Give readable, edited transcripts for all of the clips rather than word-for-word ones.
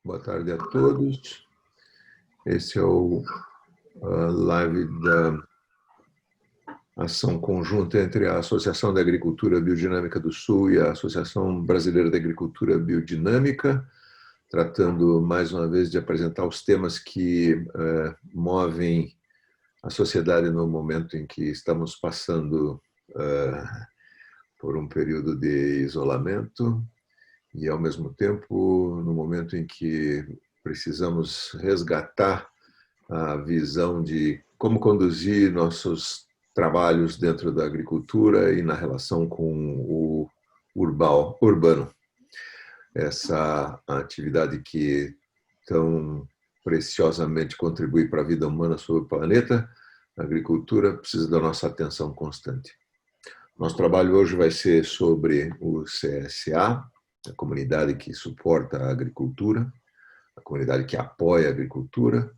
Boa tarde a todos. Esse é o live da ação conjunta entre a Associação da Agricultura Biodinâmica do Sul e a Associação Brasileira da Agricultura Biodinâmica, tratando mais uma vez de apresentar os temas que movem a sociedade no momento em que estamos passando por um período de isolamento e, ao mesmo tempo, no momento em que precisamos resgatar a visão de como conduzir nossos trabalhos dentro da agricultura e na relação com o urbano. Essa atividade que tão preciosamente contribui para a vida humana sobre o planeta, a agricultura precisa da nossa atenção constante. Nosso trabalho hoje vai ser sobre o CSA, a comunidade que suporta a agricultura, a comunidade que apoia a agricultura,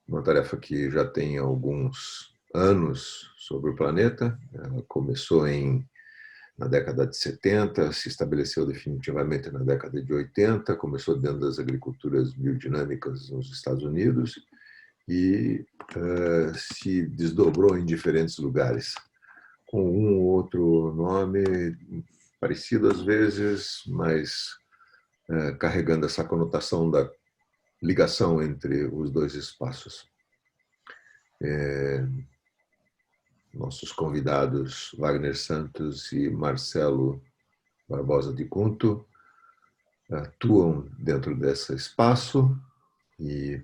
uma tarefa que já tem alguns anos sobre o planeta. Ela começou na década de 70, se estabeleceu definitivamente na década de 80, começou dentro das agriculturas biodinâmicas nos Estados Unidos e se desdobrou em diferentes lugares, com um ou outro nome parecido às vezes, mas carregando essa conotação da ligação entre os dois espaços. Nossos convidados, Wagner Santos e Marcelo Barbosa de Cunto, atuam dentro desse espaço e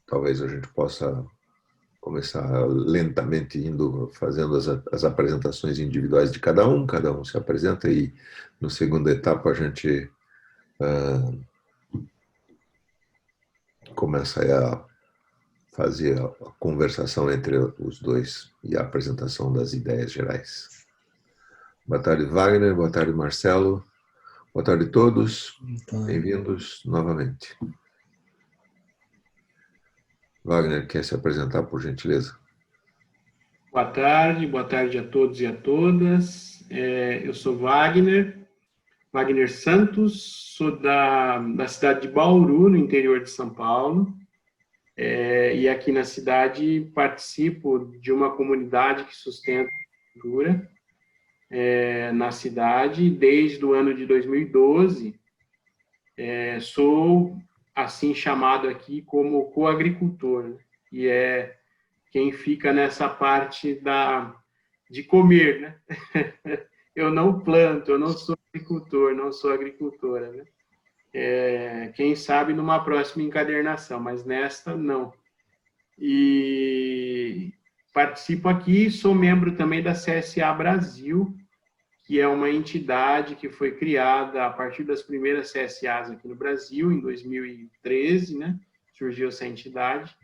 talvez a gente possa começar lentamente fazendo as apresentações individuais de cada um se apresenta e, na segunda etapa, a gente começa a fazer a conversação entre os dois e a apresentação das ideias gerais. Boa tarde, Wagner. Boa tarde, Marcelo. Boa tarde a todos. Bem-vindos novamente. Wagner, quer se apresentar, por gentileza? Boa tarde a todos e a todas. Eu sou Wagner Santos, sou da cidade de Bauru, no interior de São Paulo, e aqui na cidade participo de uma comunidade que sustenta a agricultura na cidade desde o ano de 2012. Sou assim chamado aqui como coagricultor, né? E é quem fica nessa parte de comer, né? Eu não planto, eu não sou agricultor, não sou agricultora, né? Quem sabe numa próxima encadernação, mas nesta não. E participo aqui, sou membro também da CSA Brasil, que é uma entidade que foi criada a partir das primeiras CSAs aqui no Brasil, em 2013, né? Surgiu essa entidade,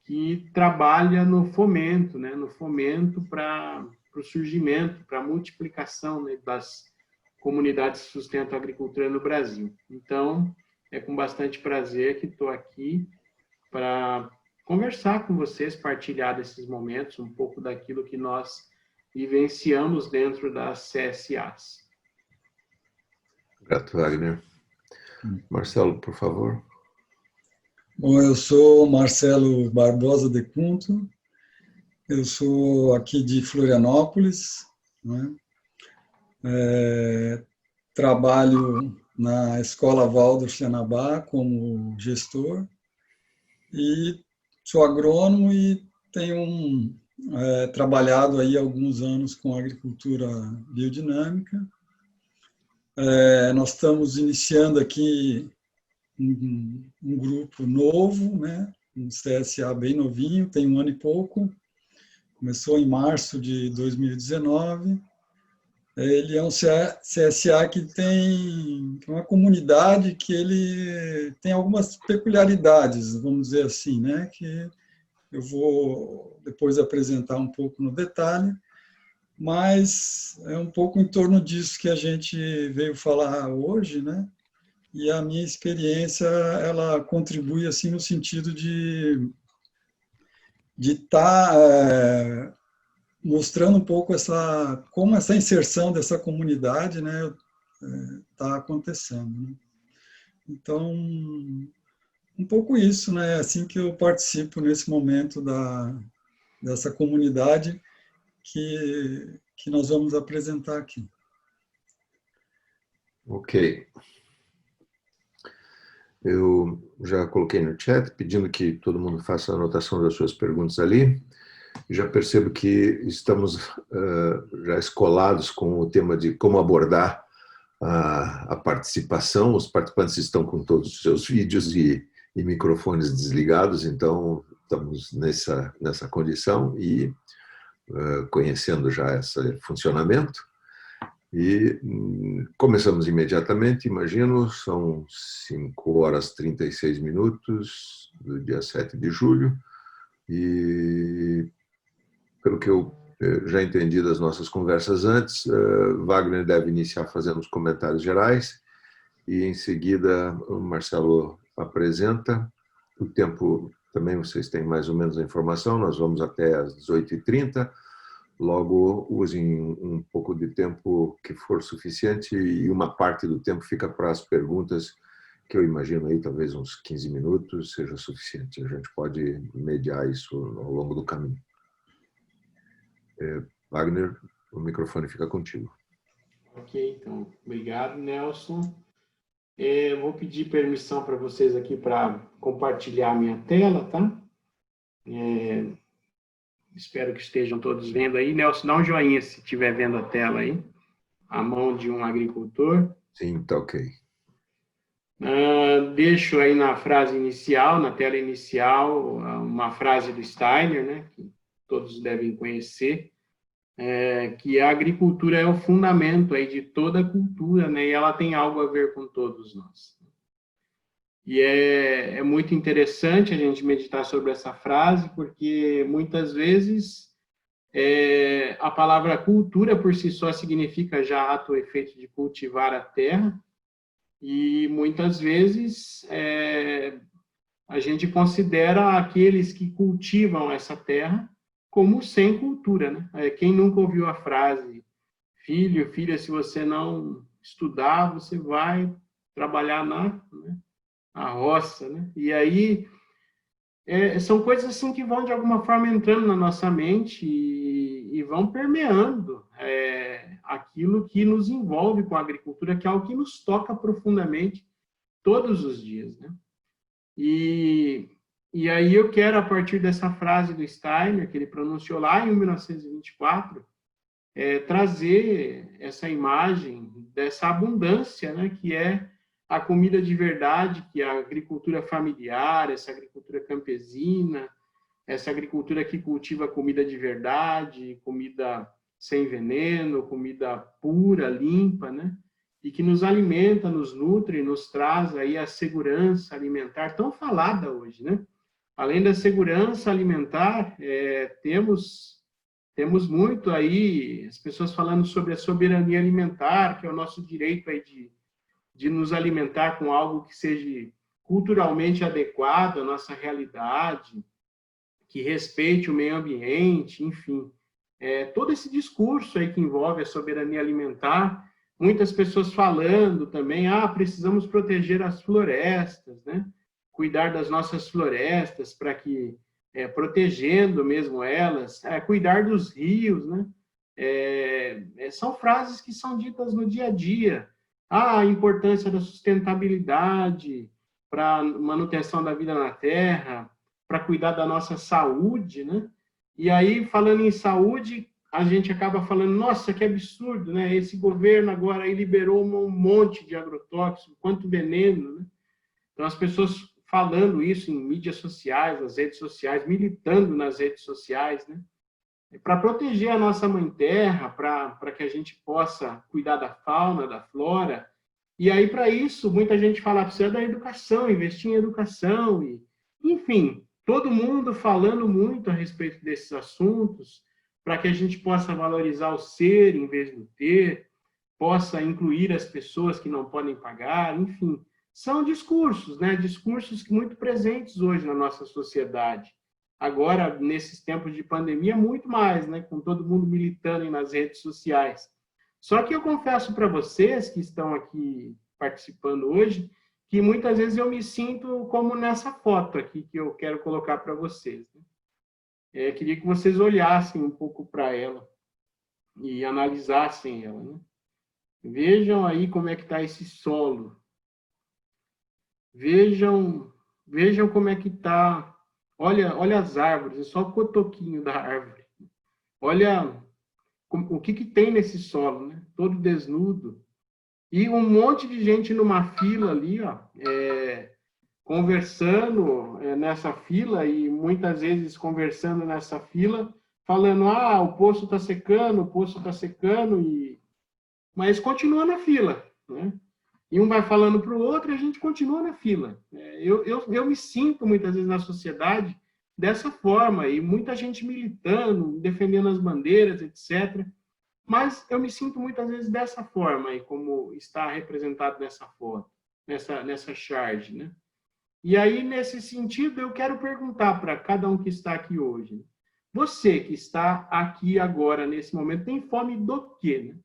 que trabalha no fomento, né? No fomento para o surgimento, para a multiplicação, né, das comunidades que sustentam a agricultura no Brasil. Então, é com bastante prazer que estou aqui para conversar com vocês, partilhar desses momentos, um pouco daquilo que nós vivenciamos dentro das CSAs. Obrigado, Wagner. Marcelo, por favor. Bom, eu sou Marcelo Barbosa de Cunto, eu sou aqui de Florianópolis, né? Trabalho na Escola Waldorf Xanabá como gestor e sou agrônomo e tenho trabalhado aí há alguns anos com agricultura biodinâmica. Nós estamos iniciando aqui um grupo novo, né? Um CSA bem novinho, tem 1 ano e pouco, começou em março de 2019. Ele é um CSA que tem uma comunidade que ele tem algumas peculiaridades, vamos dizer assim, né? Que eu vou depois apresentar um pouco no detalhe, mas é um pouco em torno disso que a gente veio falar hoje, né? E a minha experiência, ela contribui assim no sentido de estar mostrando um pouco como essa inserção dessa comunidade, né, está acontecendo, né? Então, um pouco isso, né? Assim que eu participo nesse momento dessa comunidade que nós vamos apresentar aqui. Ok. Eu já coloquei no chat, pedindo que todo mundo faça a anotação das suas perguntas ali. Já percebo que estamos já escolados com o tema de como abordar a participação. Os participantes estão com todos os seus vídeos e microfones desligados, então estamos nessa condição e conhecendo já esse funcionamento. E começamos imediatamente, imagino, são 5h36 do dia 7 de julho, e pelo que eu já entendi das nossas conversas antes, Wagner deve iniciar fazendo os comentários gerais, e em seguida o Marcelo apresenta. O tempo também vocês têm mais ou menos a informação, nós vamos até às 18h30, logo usem um pouco de tempo que for suficiente e uma parte do tempo fica para as perguntas, que eu imagino aí talvez uns 15 minutos seja suficiente. A gente pode mediar isso ao longo do caminho. Wagner, o microfone fica contigo. Ok, então, obrigado, Nelson. Vou pedir permissão para vocês aqui para compartilhar a minha tela, tá? Espero que estejam todos vendo aí. Nelson, dá um joinha se estiver vendo a tela aí. A mão de um agricultor. Sim, tá ok. Deixo aí na frase inicial, na tela inicial, uma frase do Steiner, né, que todos devem conhecer, que a agricultura é o fundamento aí de toda a cultura, né, e ela tem algo a ver com todos nós. E é muito interessante a gente meditar sobre essa frase, porque muitas vezes a palavra cultura por si só significa já ato ou efeito de cultivar a terra, e muitas vezes a gente considera aqueles que cultivam essa terra como sem cultura, né? Quem nunca ouviu a frase, filho, filha, se você não estudar, você vai trabalhar na roça, né? E aí são coisas assim que vão de alguma forma entrando na nossa mente e vão permeando aquilo que nos envolve com a agricultura, que é algo que nos toca profundamente todos os dias, né? E aí eu quero, a partir dessa frase do Steiner, que ele pronunciou lá em 1924, trazer essa imagem dessa abundância, né, que é a comida de verdade, que é a agricultura familiar, essa agricultura campesina, essa agricultura que cultiva comida de verdade, comida sem veneno, comida pura, limpa, né? E que nos alimenta, nos nutre, nos traz aí a segurança alimentar tão falada hoje, né? Além da segurança alimentar, temos muito aí as pessoas falando sobre a soberania alimentar, que é o nosso direito aí de nos alimentar com algo que seja culturalmente adequado à nossa realidade, que respeite o meio ambiente, enfim. Todo esse discurso aí que envolve a soberania alimentar, muitas pessoas falando também, precisamos proteger as florestas, né? Cuidar das nossas florestas para que, protegendo mesmo elas, cuidar dos rios, né? São frases que são ditas no dia a dia. A importância da sustentabilidade para a manutenção da vida na Terra, para cuidar da nossa saúde, né? E aí, falando em saúde, a gente acaba falando, nossa, que absurdo, né? Esse governo agora aí liberou um monte de agrotóxico, quanto veneno, né? Então, as pessoas falando isso em mídias sociais, nas redes sociais, militando nas redes sociais, né? Para proteger a nossa mãe terra, para que a gente possa cuidar da fauna, da flora. E aí, para isso, muita gente fala, precisa da educação, investir em educação, e, enfim, todo mundo falando muito a respeito desses assuntos, para que a gente possa valorizar o ser em vez do ter, possa incluir as pessoas que não podem pagar, enfim. São discursos, né? Discursos muito presentes hoje na nossa sociedade. Agora, nesses tempos de pandemia, muito mais, né? Com todo mundo militando nas redes sociais. Só que eu confesso para vocês que estão aqui participando hoje, que muitas vezes eu me sinto como nessa foto aqui que eu quero colocar para vocês, né? Queria que vocês olhassem um pouco para ela e analisassem ela, né? Vejam aí como é que está esse solo. Vejam como é que está. Olha as árvores, é só o cotoquinho da árvore. Olha o que tem nesse solo, né? Todo desnudo. E um monte de gente numa fila ali, ó, conversando nessa fila, e muitas vezes conversando nessa fila, falando, o poço está secando, o poço está secando, mas continua na fila, né? E um vai falando para o outro e a gente continua na fila. Eu me sinto, muitas vezes, na sociedade dessa forma, e muita gente militando, defendendo as bandeiras, etc., mas eu me sinto muitas vezes dessa forma, aí, como está representado nessa foto, nessa charge, né? E aí, nesse sentido, eu quero perguntar para cada um que está aqui hoje, você que está aqui agora, nesse momento, tem fome do quê, né?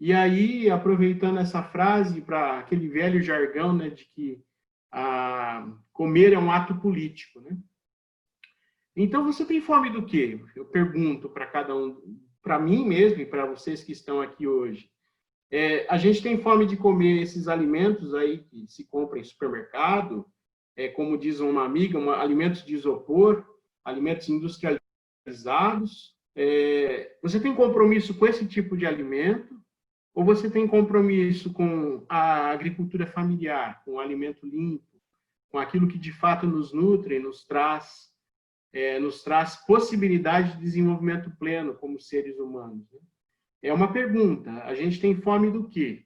E aí, aproveitando essa frase para aquele velho jargão, né, de que comer é um ato político, né? Então, você tem fome do quê? Eu pergunto para cada um, para mim mesmo e para vocês que estão aqui hoje. A gente tem fome de comer esses alimentos aí que se compra em supermercado, como diz uma amiga, alimentos de isopor, alimentos industrializados. Você tem compromisso com esse tipo de alimento? Ou você tem compromisso com a agricultura familiar, com o alimento limpo, com aquilo que de fato nos nutre, nos traz possibilidade de desenvolvimento pleno como seres humanos, né? É uma pergunta. A gente tem fome do quê?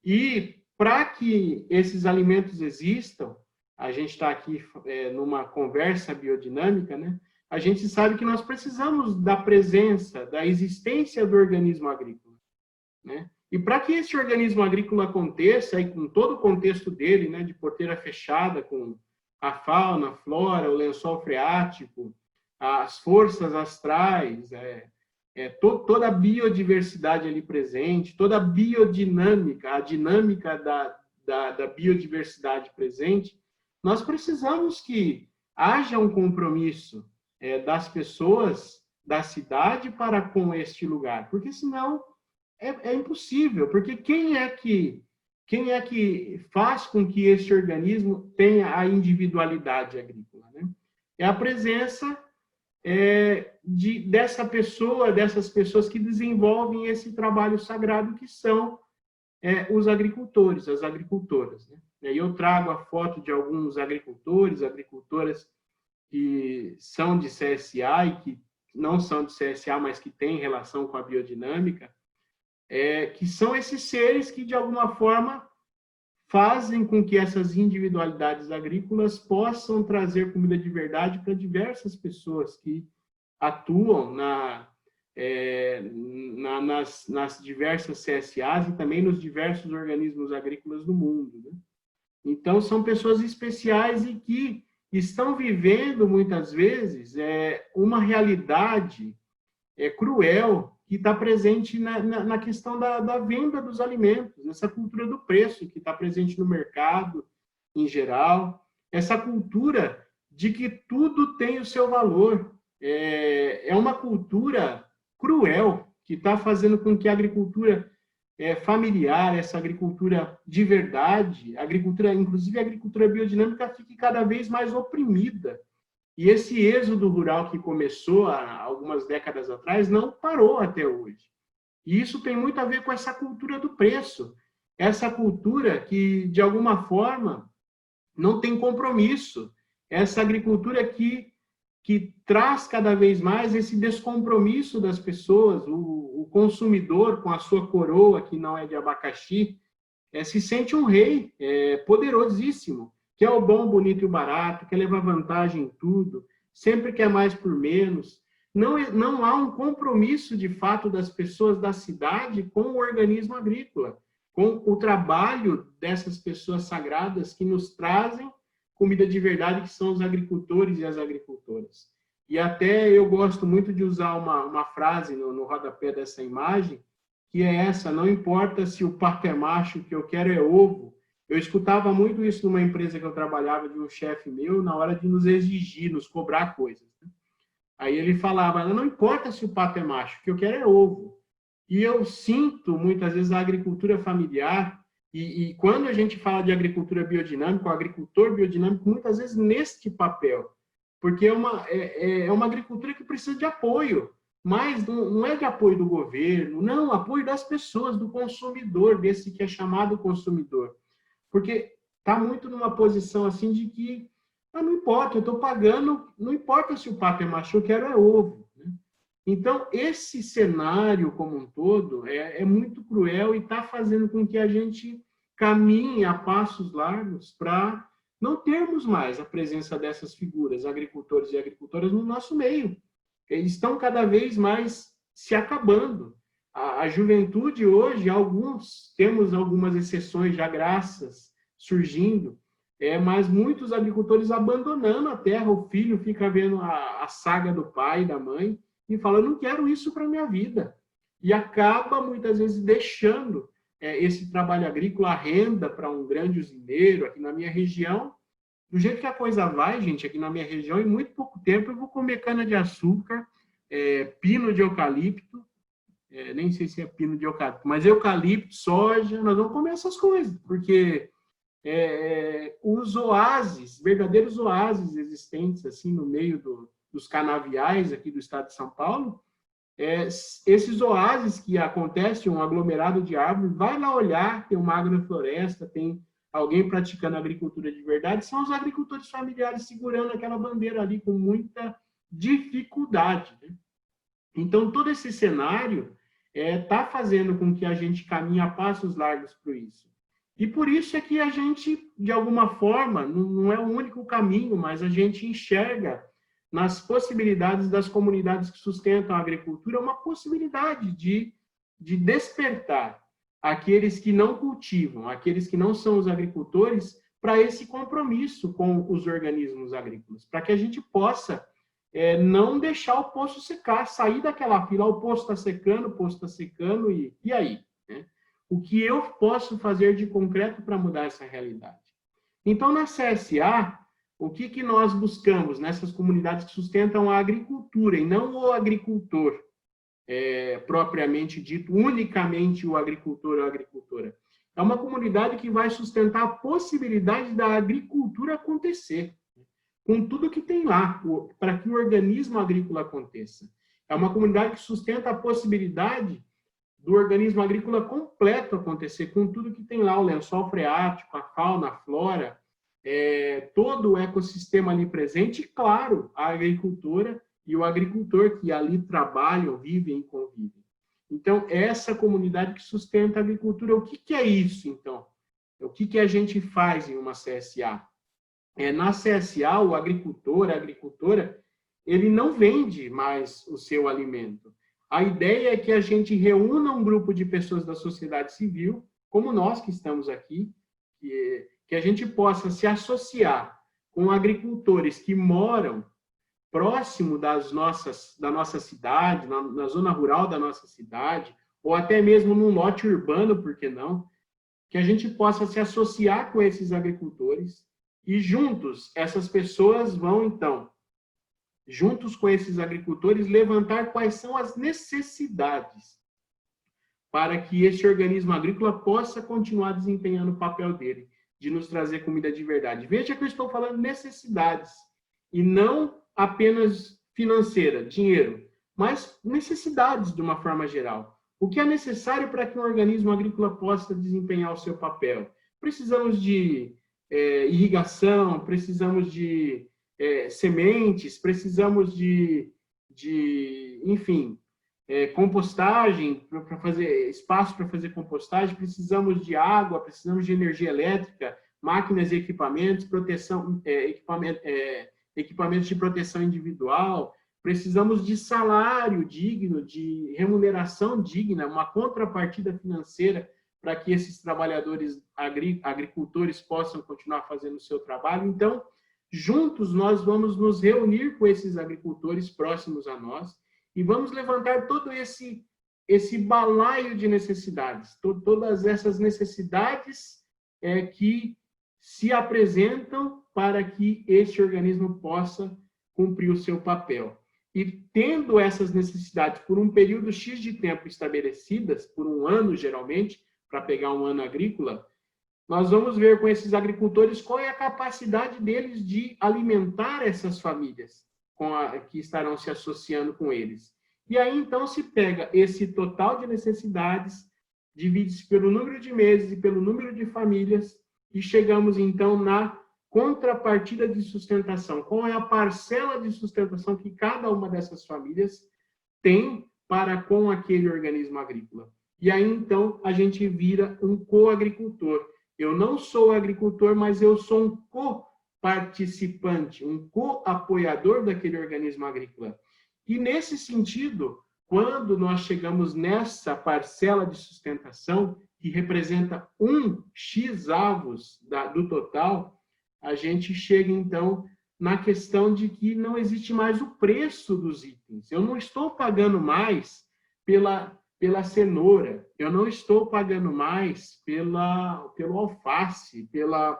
E para que esses alimentos existam, a gente está aqui numa conversa biodinâmica, né? A gente sabe que nós precisamos da presença, da existência do organismo agrícola, né? E para que esse organismo agrícola aconteça, aí, com todo o contexto dele, né, de porteira fechada, com a fauna, a flora, o lençol freático, as forças astrais, toda a biodiversidade ali presente, toda a biodinâmica, a dinâmica da biodiversidade presente, nós precisamos que haja um compromisso das pessoas da cidade para com este lugar, porque senão é impossível, porque quem é que faz com que esse organismo tenha a individualidade agrícola, né? É a presença dessas pessoas que desenvolvem esse trabalho sagrado, que são os agricultores, as agricultoras, né? E aí eu trago a foto de alguns agricultores, agricultoras que são de CSA e que não são de CSA, mas que têm relação com a biodinâmica, que são esses seres que, de alguma forma, fazem com que essas individualidades agrícolas possam trazer comida de verdade para diversas pessoas que atuam nas diversas CSAs e também nos diversos organismos agrícolas do mundo, né? Então, são pessoas especiais e que estão vivendo, muitas vezes, uma realidade cruel, que está presente na questão da venda dos alimentos, essa cultura do preço que está presente no mercado em geral, essa cultura de que tudo tem o seu valor. É uma cultura cruel que está fazendo com que a agricultura familiar, essa agricultura de verdade, inclusive a agricultura biodinâmica, fique cada vez mais oprimida. E esse êxodo rural que começou há algumas décadas atrás não parou até hoje. E isso tem muito a ver com essa cultura do preço, essa cultura que, de alguma forma, não tem compromisso, essa agricultura que traz cada vez mais esse descompromisso das pessoas, o consumidor com a sua coroa, que não é de abacaxi, se sente um rei poderosíssimo, que é o bom, bonito e o barato, quer levar vantagem em tudo, sempre quer mais por menos. Não há um compromisso, de fato, das pessoas da cidade com o organismo agrícola, com o trabalho dessas pessoas sagradas que nos trazem comida de verdade, que são os agricultores e as agricultoras. E até eu gosto muito de usar uma frase no rodapé dessa imagem, que é essa: não importa se o pato é macho, o que eu quero é ovo. Eu escutava muito isso numa empresa que eu trabalhava, de um chefe meu, na hora de nos exigir, nos cobrar coisas. Aí ele falava, não importa se o pato é macho, o que eu quero é ovo. E eu sinto, muitas vezes, a agricultura familiar, e quando a gente fala de agricultura biodinâmica, o agricultor biodinâmico, muitas vezes neste papel, porque é uma agricultura que precisa de apoio, mas não é de apoio do governo, não, apoio das pessoas, do consumidor, desse que é chamado consumidor. Porque está muito numa posição assim de que não importa, eu estou pagando, não importa se o pato é macho, eu quero é ovo. Né? Então, esse cenário como um todo é muito cruel e está fazendo com que a gente caminhe a passos largos para não termos mais a presença dessas figuras, agricultores e agricultoras, no nosso meio. Eles estão cada vez mais se acabando. A juventude hoje, temos algumas exceções já, graças, surgindo, mas muitos agricultores abandonando a terra, o filho fica vendo a saga do pai e da mãe e fala, eu não quero isso para a minha vida. E acaba, muitas vezes, deixando esse trabalho agrícola, a renda para um grande usineiro, aqui na minha região. Do jeito que a coisa vai, gente, aqui na minha região, em muito pouco tempo eu vou comer cana-de-açúcar, pino de eucalipto, nem sei se é pino de eucalipto, mas eucalipto, soja, nós vamos comer essas coisas, porque os oásis, verdadeiros oásis existentes assim no meio dos canaviais aqui do estado de São Paulo, esses oásis que acontecem, um aglomerado de árvores, vai lá olhar, tem uma agrofloresta, tem alguém praticando agricultura de verdade, são os agricultores familiares segurando aquela bandeira ali com muita dificuldade. Né? Então, todo esse cenário está fazendo com que a gente caminhe a passos largos para isso. E por isso é que a gente, de alguma forma, não é o único caminho, mas a gente enxerga nas possibilidades das comunidades que sustentam a agricultura uma possibilidade de despertar aqueles que não cultivam, aqueles que não são os agricultores, para esse compromisso com os organismos agrícolas, para que a gente possa não deixar o poço secar, sair daquela fila, o poço está secando, e aí? Né? O que eu posso fazer de concreto para mudar essa realidade? Então, na CSA, o que nós buscamos nessas comunidades que sustentam a agricultura, e não o agricultor, propriamente dito, unicamente o agricultor ou a agricultora. É uma comunidade que vai sustentar a possibilidade da agricultura acontecer, com tudo que tem lá, para que o organismo agrícola aconteça. É uma comunidade que sustenta a possibilidade do organismo agrícola completo acontecer, com tudo que tem lá, o lençol freático, a fauna, a flora, todo o ecossistema ali presente, e, claro, a agricultora e o agricultor que ali trabalham, vivem e convivem. Então, essa comunidade que sustenta a agricultura, o que é isso, então? O que a gente faz em uma CSA? Na CSA, o agricultor, a agricultora, ele não vende mais o seu alimento. A ideia é que a gente reúna um grupo de pessoas da sociedade civil, como nós que estamos aqui, que a gente possa se associar com agricultores que moram próximo da nossa cidade, na zona rural da nossa cidade, ou até mesmo num lote urbano, por que não? Que a gente possa se associar com esses agricultores e juntos, essas pessoas vão, então, juntos com esses agricultores, levantar quais são as necessidades para que esse organismo agrícola possa continuar desempenhando o papel dele, de nos trazer comida de verdade. Veja que eu estou falando necessidades, e não apenas financeira, dinheiro, mas necessidades de uma forma geral. O que é necessário para que um organismo agrícola possa desempenhar o seu papel? Precisamos de irrigação, precisamos de sementes, precisamos de enfim, compostagem, para fazer espaço para fazer compostagem, precisamos de água, precisamos de energia elétrica, máquinas e equipamentos, equipamentos de proteção individual, precisamos de salário digno, de remuneração digna, uma contrapartida financeira para que esses trabalhadores agricultores possam continuar fazendo o seu trabalho. Então, juntos nós vamos nos reunir com esses agricultores próximos a nós e vamos levantar todo esse balaio de necessidades, todas essas necessidades que se apresentam para que este organismo possa cumprir o seu papel. E tendo essas necessidades por um período X de tempo estabelecidas, por um ano geralmente, para pegar um ano agrícola, nós vamos ver com esses agricultores qual é a capacidade deles de alimentar essas famílias que estarão se associando com eles. E aí, então, se pega esse total de necessidades, divide-se pelo número de meses e pelo número de famílias, e chegamos, então, na contrapartida de sustentação. Qual é a parcela de sustentação que cada uma dessas famílias tem para com aquele organismo agrícola? E aí, então, a gente vira um coagricultor. Eu não sou agricultor, mas eu sou um coparticipante, um coapoiador daquele organismo agrícola. E, nesse sentido, quando nós chegamos nessa parcela de sustentação, que representa 1x avos do total, a gente chega, então, na questão de que não existe mais o preço dos itens. Eu não estou pagando mais pela cenoura, eu não estou pagando mais pelo alface, pela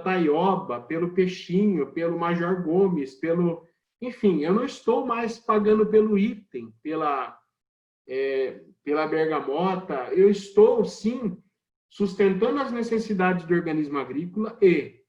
taioba, pelo peixinho, pelo Major Gomes, enfim, eu não estou mais pagando pelo item, pela bergamota. Eu estou, sim, sustentando as necessidades do organismo agrícola e,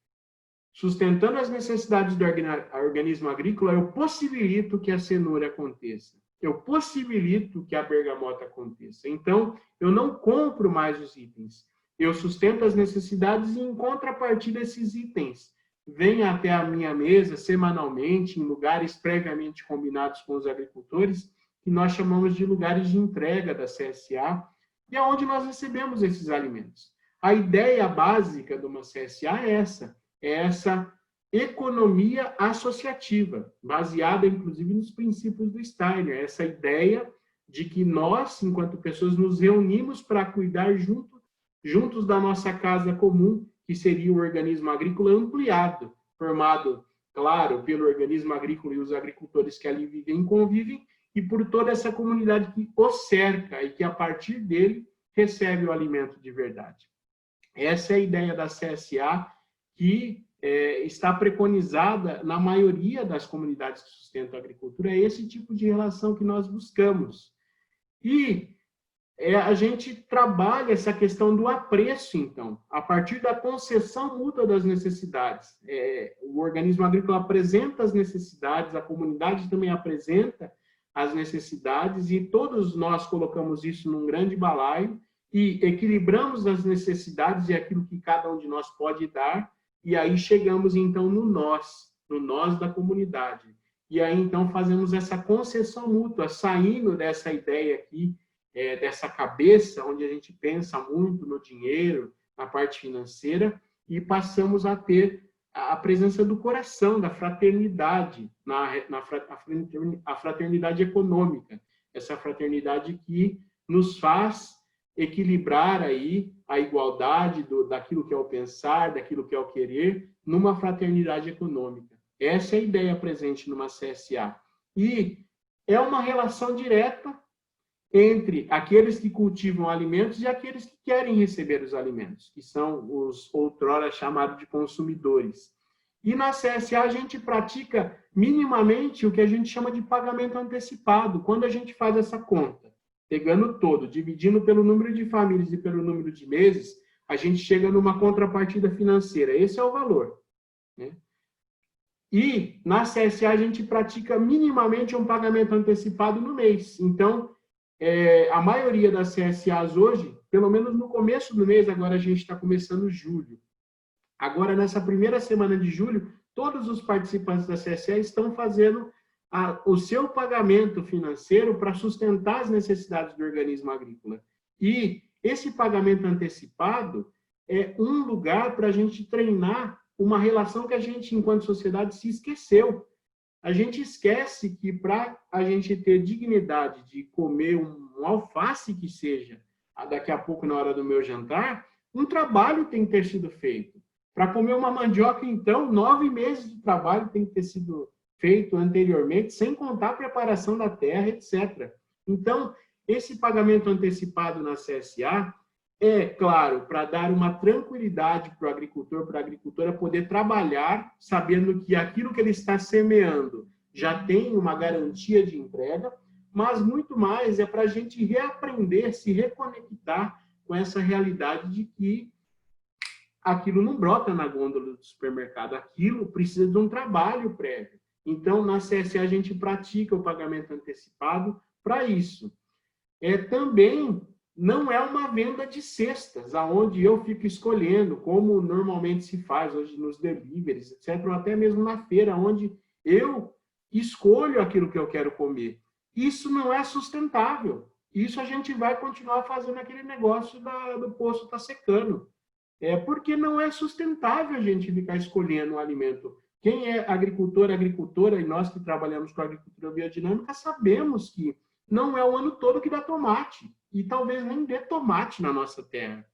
sustentando as necessidades do organismo agrícola, eu possibilito que a cenoura aconteça. Eu possibilito que a bergamota aconteça. Então, eu não compro mais os itens. Eu sustento as necessidades e, em contrapartida, esses itens vêm até a minha mesa semanalmente, em lugares previamente combinados com os agricultores, que nós chamamos de lugares de entrega da CSA, e é onde nós recebemos esses alimentos. A ideia básica de uma CSA é essa economia associativa, baseada, inclusive, nos princípios do Steiner, essa ideia de que nós, enquanto pessoas, nos reunimos para cuidar juntos da nossa casa comum, que seria o organismo agrícola ampliado, formado, claro, pelo organismo agrícola e os agricultores que ali vivem e convivem, e por toda essa comunidade que o cerca e que, a partir dele, recebe o alimento de verdade. Essa é a ideia da CSA, que está preconizada na maioria das comunidades que sustentam a agricultura. É esse tipo de relação que nós buscamos. E a gente trabalha essa questão do apreço, então, a partir da concessão mútua das necessidades. O organismo agrícola apresenta as necessidades, a comunidade também apresenta as necessidades, e todos nós colocamos isso num grande balaio e equilibramos as necessidades e aquilo que cada um de nós pode dar, e aí chegamos, então, no nós da comunidade. E aí, então, fazemos essa concessão mútua, saindo dessa ideia aqui, dessa cabeça, onde a gente pensa muito no dinheiro, na parte financeira, e passamos a ter a presença do coração, da fraternidade, a fraternidade econômica, essa fraternidade que nos faz equilibrar aí a igualdade daquilo que é o pensar, daquilo que é o querer, numa fraternidade econômica. Essa é a ideia presente numa CSA. E é uma relação direta entre aqueles que cultivam alimentos e aqueles que querem receber os alimentos, que são os outrora chamados de consumidores. E na CSA a gente pratica minimamente o que a gente chama de pagamento antecipado. Quando a gente faz essa conta, pegando todo, dividindo pelo número de famílias e pelo número de meses, a gente chega numa contrapartida financeira. Esse é o valor, né? E na CSA a gente pratica minimamente um pagamento antecipado no mês. Então, a maioria das CSAs hoje, pelo menos no começo do mês, agora a gente está começando julho. Agora, nessa primeira semana de julho, todos os participantes da CSA estão fazendo o seu pagamento financeiro para sustentar as necessidades do organismo agrícola. E esse pagamento antecipado é um lugar para a gente treinar uma relação que a gente, enquanto sociedade, se esqueceu. A gente esquece que para a gente ter dignidade de comer um alface que seja, daqui a pouco na hora do meu jantar, um trabalho tem que ter sido feito. Para comer uma mandioca, então, 9 meses de trabalho tem que ter sido feito anteriormente, sem contar a preparação da terra, etc. Então, esse pagamento antecipado na CSA é, claro, para dar uma tranquilidade para o agricultor, para a agricultora poder trabalhar, sabendo que aquilo que ele está semeando já tem uma garantia de entrega, mas muito mais é para a gente reaprender, se reconectar com essa realidade de que aquilo não brota na gôndola do supermercado, aquilo precisa de um trabalho prévio. Então, na CSA, a gente pratica o pagamento antecipado para isso. Também não é uma venda de cestas, aonde eu fico escolhendo, como normalmente se faz hoje nos deliveries, etc., ou até mesmo na feira, onde eu escolho aquilo que eu quero comer. Isso não é sustentável. Isso a gente vai continuar fazendo aquele negócio do poço está secando. Porque não é sustentável a gente ficar escolhendo um alimento. Quem é agricultor, agricultora, e nós que trabalhamos com a agricultura biodinâmica, sabemos que não é o ano todo que dá tomate, e talvez nem dê tomate na nossa terra.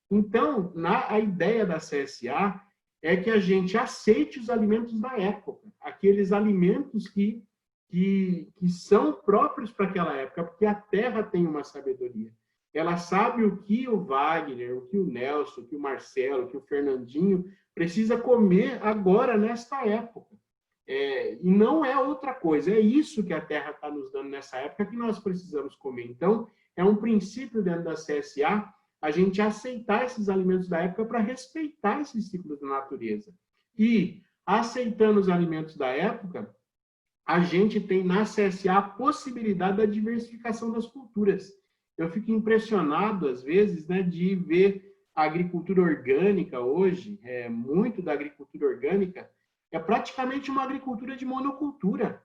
Então, a ideia da CSA é que a gente aceite os alimentos da época, aqueles alimentos que são próprios para aquela época, porque a terra tem uma sabedoria. Ela sabe o que o Wagner, o que o Nelson, o que o Marcelo, o que o Fernandinho precisa comer agora, nesta época. E não é outra coisa, é isso que a terra está nos dando nessa época que nós precisamos comer. Então, é um princípio dentro da CSA a gente aceitar esses alimentos da época para respeitar esse ciclo da natureza. E, aceitando os alimentos da época, a gente tem na CSA a possibilidade da diversificação das culturas. Eu fico impressionado, às vezes, né, de ver a agricultura orgânica hoje, muito da agricultura orgânica, é praticamente uma agricultura de monocultura.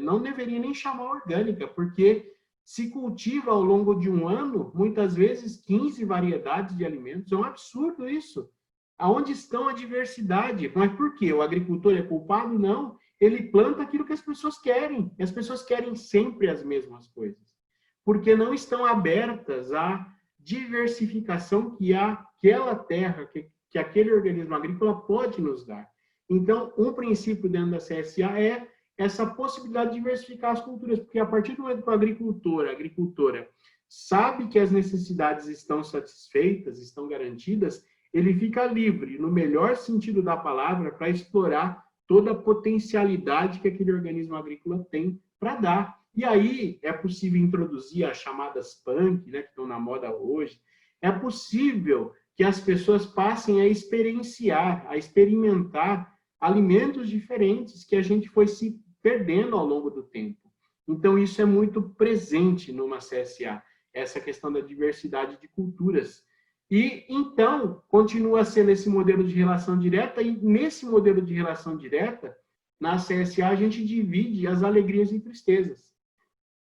Não deveria nem chamar orgânica, porque se cultiva ao longo de um ano, muitas vezes, 15 variedades de alimentos. É um absurdo isso. Aonde estão a diversidade? Mas por quê? O agricultor é culpado? Não. Ele planta aquilo que as pessoas querem. E as pessoas querem sempre as mesmas coisas. Porque não estão abertas à diversificação que aquela terra, que aquele organismo agrícola pode nos dar. Então, um princípio dentro da CSA é essa possibilidade de diversificar as culturas, porque a partir do momento que o agricultor, a agricultora, sabe que as necessidades estão satisfeitas, estão garantidas, ele fica livre, no melhor sentido da palavra, para explorar toda a potencialidade que aquele organismo agrícola tem para dar. E aí é possível introduzir as chamadas punk, né, que estão na moda hoje. É possível que as pessoas passem a experienciar, a experimentar alimentos diferentes que a gente foi se perdendo ao longo do tempo. Então, isso é muito presente numa CSA, essa questão da diversidade de culturas. E, então, continua sendo esse modelo de relação direta, e nesse modelo de relação direta, na CSA, a gente divide as alegrias e tristezas.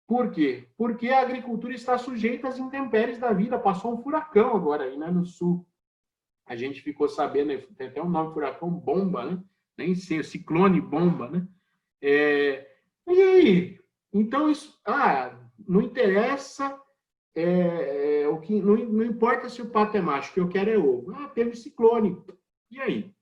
Por quê? Porque a agricultura está sujeita às intempéries da vida. Passou um furacão agora aí, né, no sul. A gente ficou sabendo, tem até um nome, furacão bomba, né? Nem sei, o ciclone bomba, né? E aí? Então, isso, não interessa, o que, não importa se o pato é macho, o que eu quero é ovo. Teve ciclone. E aí?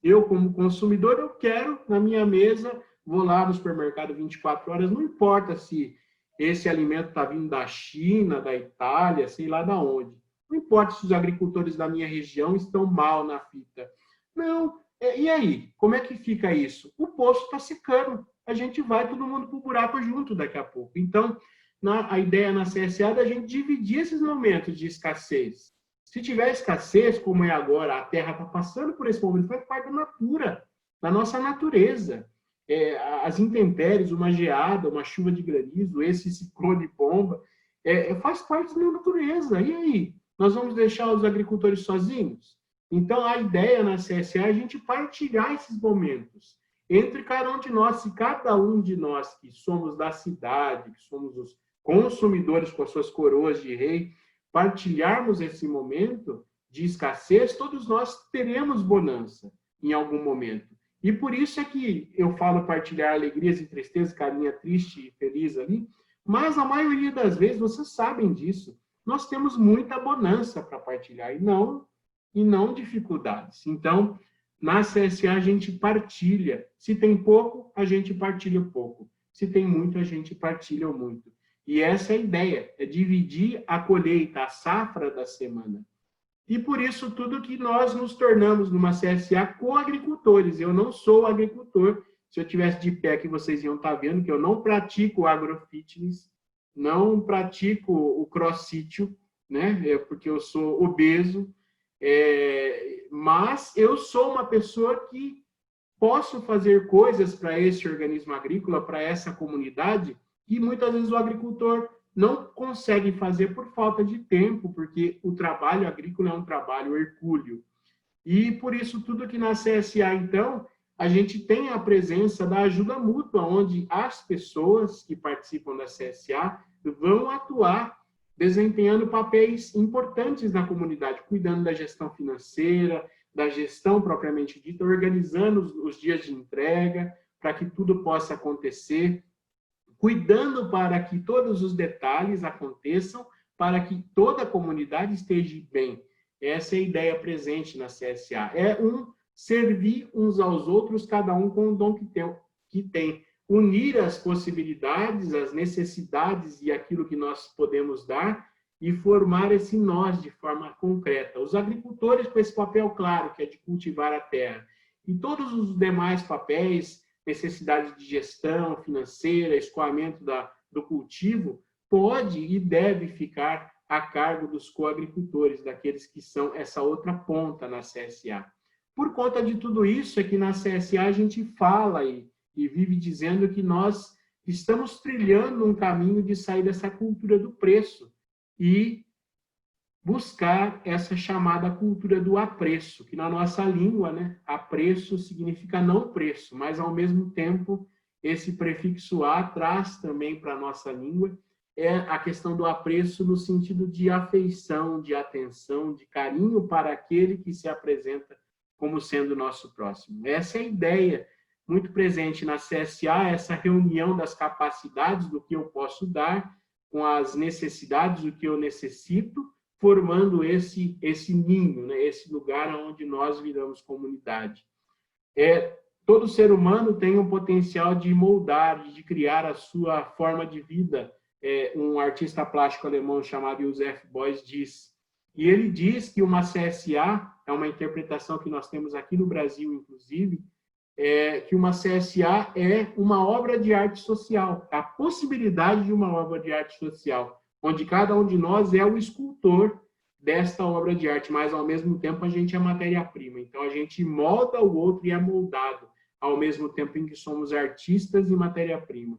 Eu, como consumidor, eu quero na minha mesa, vou lá no supermercado 24 horas, não importa se esse alimento está vindo da China, da Itália, sei lá de onde. Não importa se os agricultores da minha região estão mal na fita. Não. E aí? Como é que fica isso? O poço está secando. A gente vai todo mundo para o buraco junto daqui a pouco. Então, a ideia na CSA é da gente dividir esses momentos de escassez. Se tiver escassez, como é agora, a Terra está passando por esse momento, faz parte da natura, da nossa natureza. As intempéries, uma geada, uma chuva de granizo, esse ciclone bomba, faz parte da natureza. E aí? Nós vamos deixar os agricultores sozinhos? Então, a ideia na CSA é a gente partilhar esses momentos entre cada um de nós. Se cada um de nós que somos da cidade, que somos os consumidores com as suas coroas de rei, partilharmos esse momento de escassez, todos nós teremos bonança em algum momento. E por isso é que eu falo partilhar alegrias e tristezas, carinha triste e feliz ali, mas a maioria das vezes, vocês sabem disso, nós temos muita bonança para partilhar e não dificuldades. Então, na CSA a gente partilha. Se tem pouco, a gente partilha pouco. Se tem muito, a gente partilha muito. E essa é a ideia, é dividir a colheita, a safra da semana. E por isso tudo que nós nos tornamos numa CSA coagricultores. Eu não sou agricultor. Se eu tivesse de pé aqui, vocês iam estar vendo que eu não pratico agrofitness, não pratico o crossfit, né? Porque eu sou obeso. Mas eu sou uma pessoa que posso fazer coisas para esse organismo agrícola, para essa comunidade, que muitas vezes o agricultor não consegue fazer por falta de tempo, porque o trabalho agrícola é um trabalho hercúleo. E por isso tudo que na CSA, então, a gente tem a presença da ajuda mútua, onde as pessoas que participam da CSA vão atuar desempenhando papéis importantes na comunidade, cuidando da gestão financeira, da gestão propriamente dita, organizando os dias de entrega, para que tudo possa acontecer, cuidando para que todos os detalhes aconteçam, para que toda a comunidade esteja bem. Essa é a ideia presente na CSA. É servir uns aos outros, cada um com o dom que tem. Unir as possibilidades, as necessidades e aquilo que nós podemos dar e formar esse nós de forma concreta. Os agricultores com esse papel claro, que é de cultivar a terra. E todos os demais papéis, necessidade de gestão financeira, escoamento do cultivo, pode e deve ficar a cargo dos coagricultores, daqueles que são essa outra ponta na CSA. Por conta de tudo isso, é que na CSA a gente fala e vive dizendo que nós estamos trilhando um caminho de sair dessa cultura do preço e buscar essa chamada cultura do apreço, que na nossa língua, né, apreço significa não preço, mas ao mesmo tempo esse prefixo a traz também para a nossa língua a questão do apreço no sentido de afeição, de atenção, de carinho para aquele que se apresenta como sendo nosso próximo. Essa é a ideia muito presente na CSA, essa reunião das capacidades do que eu posso dar com as necessidades do que eu necessito, formando esse ninho, né? Esse lugar onde nós viramos comunidade. Todo ser humano tem um potencial de moldar, de criar a sua forma de vida. Um artista plástico alemão chamado Joseph Beuys diz. E ele diz que uma CSA, é uma interpretação que nós temos aqui no Brasil, inclusive, que uma CSA é uma obra de arte social, a possibilidade de uma obra de arte social, onde cada um de nós é o escultor desta obra de arte, mas ao mesmo tempo a gente é matéria-prima. Então a gente molda o outro e é moldado, ao mesmo tempo em que somos artistas e matéria-prima.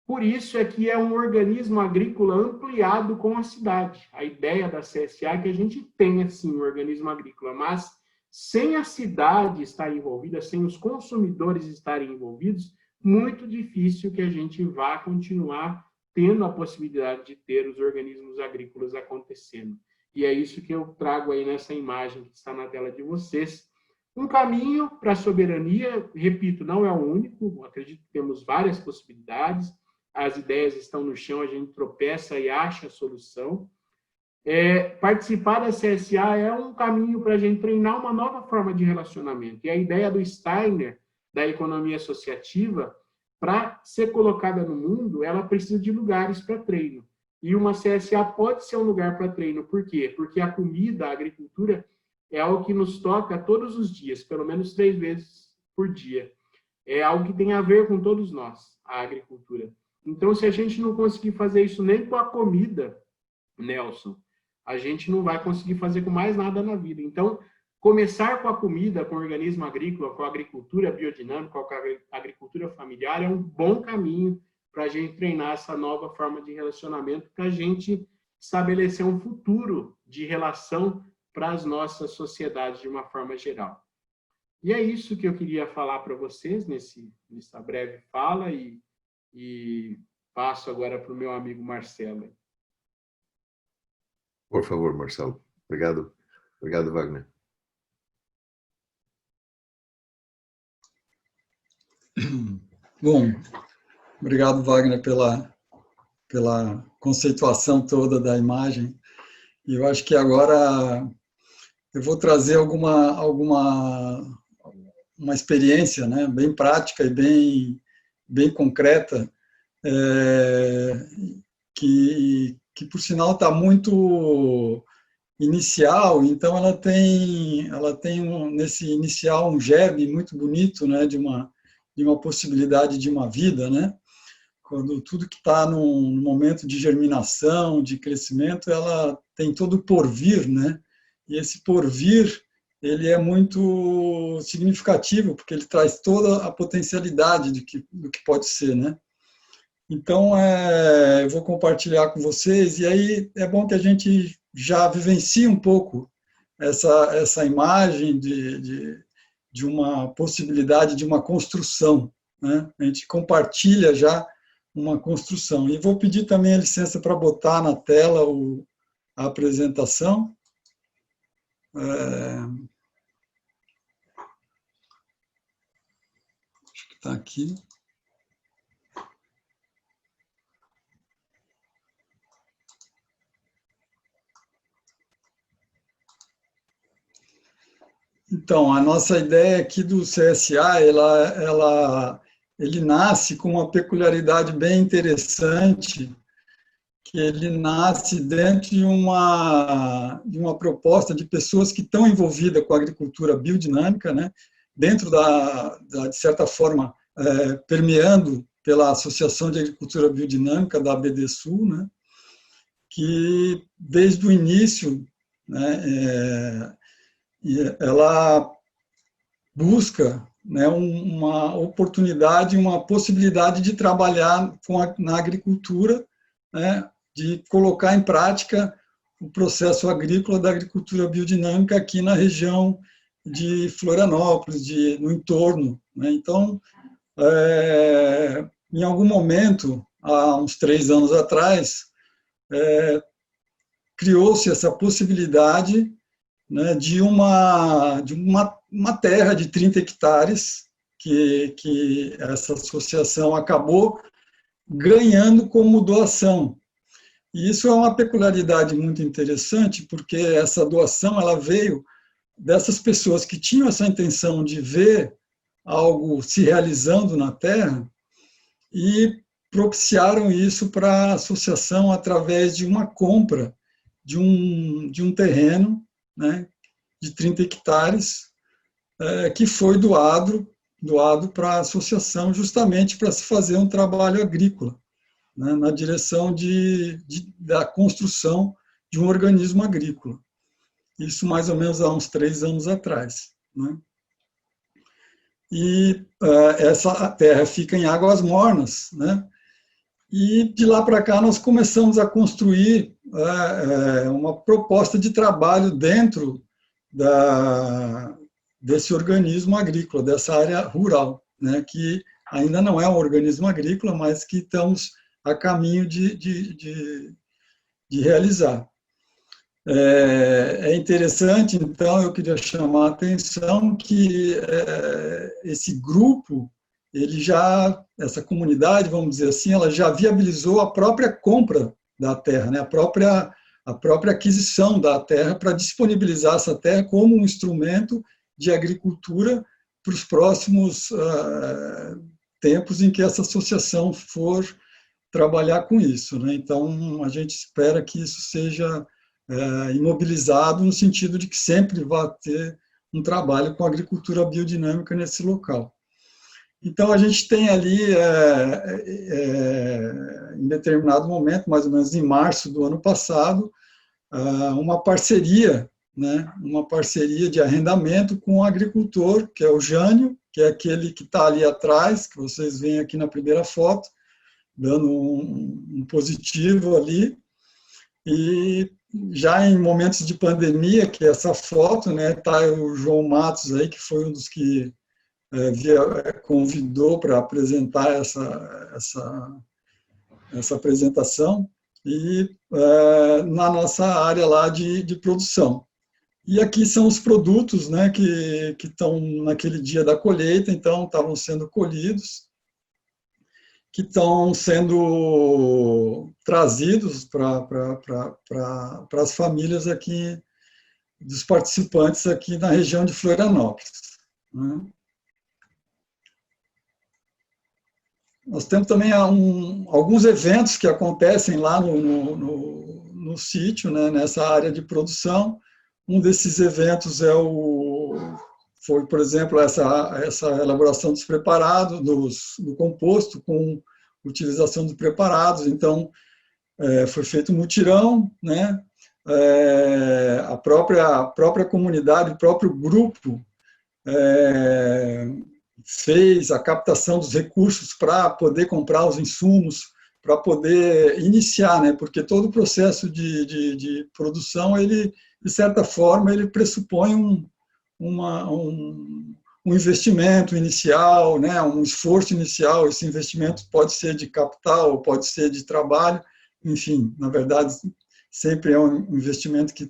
Por isso é que é um organismo agrícola ampliado com a cidade. A ideia da CSA é que a gente tenha, sim, um organismo agrícola, mas sem a cidade estar envolvida, sem os consumidores estarem envolvidos, muito difícil que a gente vá continuar tendo a possibilidade de ter os organismos agrícolas acontecendo. E é isso que eu trago aí nessa imagem que está na tela de vocês. Um caminho para a soberania, repito, não é o único, acredito que temos várias possibilidades, as ideias estão no chão, a gente tropeça e acha a solução. Participar da CSA é um caminho para a gente treinar uma nova forma de relacionamento. E a ideia do Steiner, da economia associativa, para ser colocada no mundo, ela precisa de lugares para treino. E uma CSA pode ser um lugar para treino. Por quê? Porque a comida, a agricultura, é algo que nos toca todos os dias, pelo menos 3 vezes por dia. É algo que tem a ver com todos nós, a agricultura. Então, se a gente não conseguir fazer isso nem com a comida, Nelson, a gente não vai conseguir fazer com mais nada na vida. Então, começar com a comida, com o organismo agrícola, com a agricultura biodinâmica, com a agricultura familiar, é um bom caminho para a gente treinar essa nova forma de relacionamento, para a gente estabelecer um futuro de relação para as nossas sociedades de uma forma geral. E é isso que eu queria falar para vocês nessa breve fala e passo agora para o meu amigo Marcelo. Por favor, Marcelo. Obrigado. Obrigado, Wagner. Bom, obrigado, Wagner, pela conceituação toda da imagem. E eu acho que agora eu vou trazer uma experiência, né, bem prática e bem concreta, que por sinal está muito inicial, então ela tem nesse inicial um germe muito bonito, né, de uma possibilidade de uma vida, né? Quando tudo que está num momento de germinação, de crescimento, ela tem todo o porvir, né? E esse porvir, ele é muito significativo, porque ele traz toda a potencialidade do que pode ser, né? Então, eu vou compartilhar com vocês, e aí é bom que a gente já vivencie um pouco essa imagem de uma possibilidade de uma construção, né? A gente compartilha já uma construção. E vou pedir também a licença para botar na tela a apresentação. Acho que está aqui. Então, a nossa ideia aqui do CSA, ele nasce com uma peculiaridade bem interessante, que ele nasce dentro de uma proposta de pessoas que estão envolvidas com a agricultura biodinâmica, né? Dentro de certa forma, permeando pela Associação de Agricultura Biodinâmica da ABDSul, né? Que desde o início, né, ela busca, né, uma oportunidade, uma possibilidade de trabalhar na agricultura, né, de colocar em prática o processo agrícola da agricultura biodinâmica aqui na região de Florianópolis, no entorno, né? Então, em algum momento, há uns 3 anos atrás, criou-se essa possibilidade, né, de uma terra de 30 hectares que essa associação acabou ganhando como doação. E isso é uma peculiaridade muito interessante, porque essa doação ela veio dessas pessoas que tinham essa intenção de ver algo se realizando na terra e propiciaram isso para a associação através de uma compra de um terreno, né, de 30 hectares, que foi doado para a associação justamente para se fazer um trabalho agrícola, né, na direção da construção de um organismo agrícola. Isso mais ou menos há uns 3 anos atrás, né? E essa terra fica em águas mornas, né? E de lá para cá nós começamos a construir uma proposta de trabalho dentro desse organismo agrícola, dessa área rural, né, que ainda não é um organismo agrícola, mas que estamos a caminho de realizar. É interessante, então, eu queria chamar a atenção que esse grupo, essa comunidade, vamos dizer assim, ela já viabilizou a própria compra da terra, né? a própria aquisição da terra para disponibilizar essa terra como um instrumento de agricultura para os próximos tempos em que essa associação for trabalhar com isso, né? Então, a gente espera que isso seja imobilizado no sentido de que sempre vai ter um trabalho com agricultura biodinâmica nesse local. Então, a gente tem ali, em determinado momento, mais ou menos em março do ano passado, uma parceria, né, uma parceria de arrendamento com um agricultor, que é o Jânio, que é aquele que está ali atrás, que vocês veem aqui na primeira foto, dando um positivo ali. E já em momentos de pandemia, que é essa foto, né, está o João Matos aí, que foi um dos que convidou para apresentar essa apresentação, e na nossa área lá de produção. E aqui são os produtos, né, que estão naquele dia da colheita, então estavam sendo colhidos, que estão sendo trazidos para as famílias aqui, dos participantes aqui na região de Florianópolis, né? Nós temos também alguns eventos que acontecem lá no no sítio, né, nessa área de produção. Um desses eventos foi, por exemplo, essa elaboração dos preparados, do composto, com utilização de preparados. Então, foi feito um mutirão, né? A própria comunidade, o próprio grupo fez a captação dos recursos para poder comprar os insumos, para poder iniciar, né? Porque todo o processo de produção, ele, de certa forma, ele pressupõe um investimento inicial, né? Um esforço inicial. Esse investimento pode ser de capital, pode ser de trabalho, enfim, na verdade, sempre é um investimento que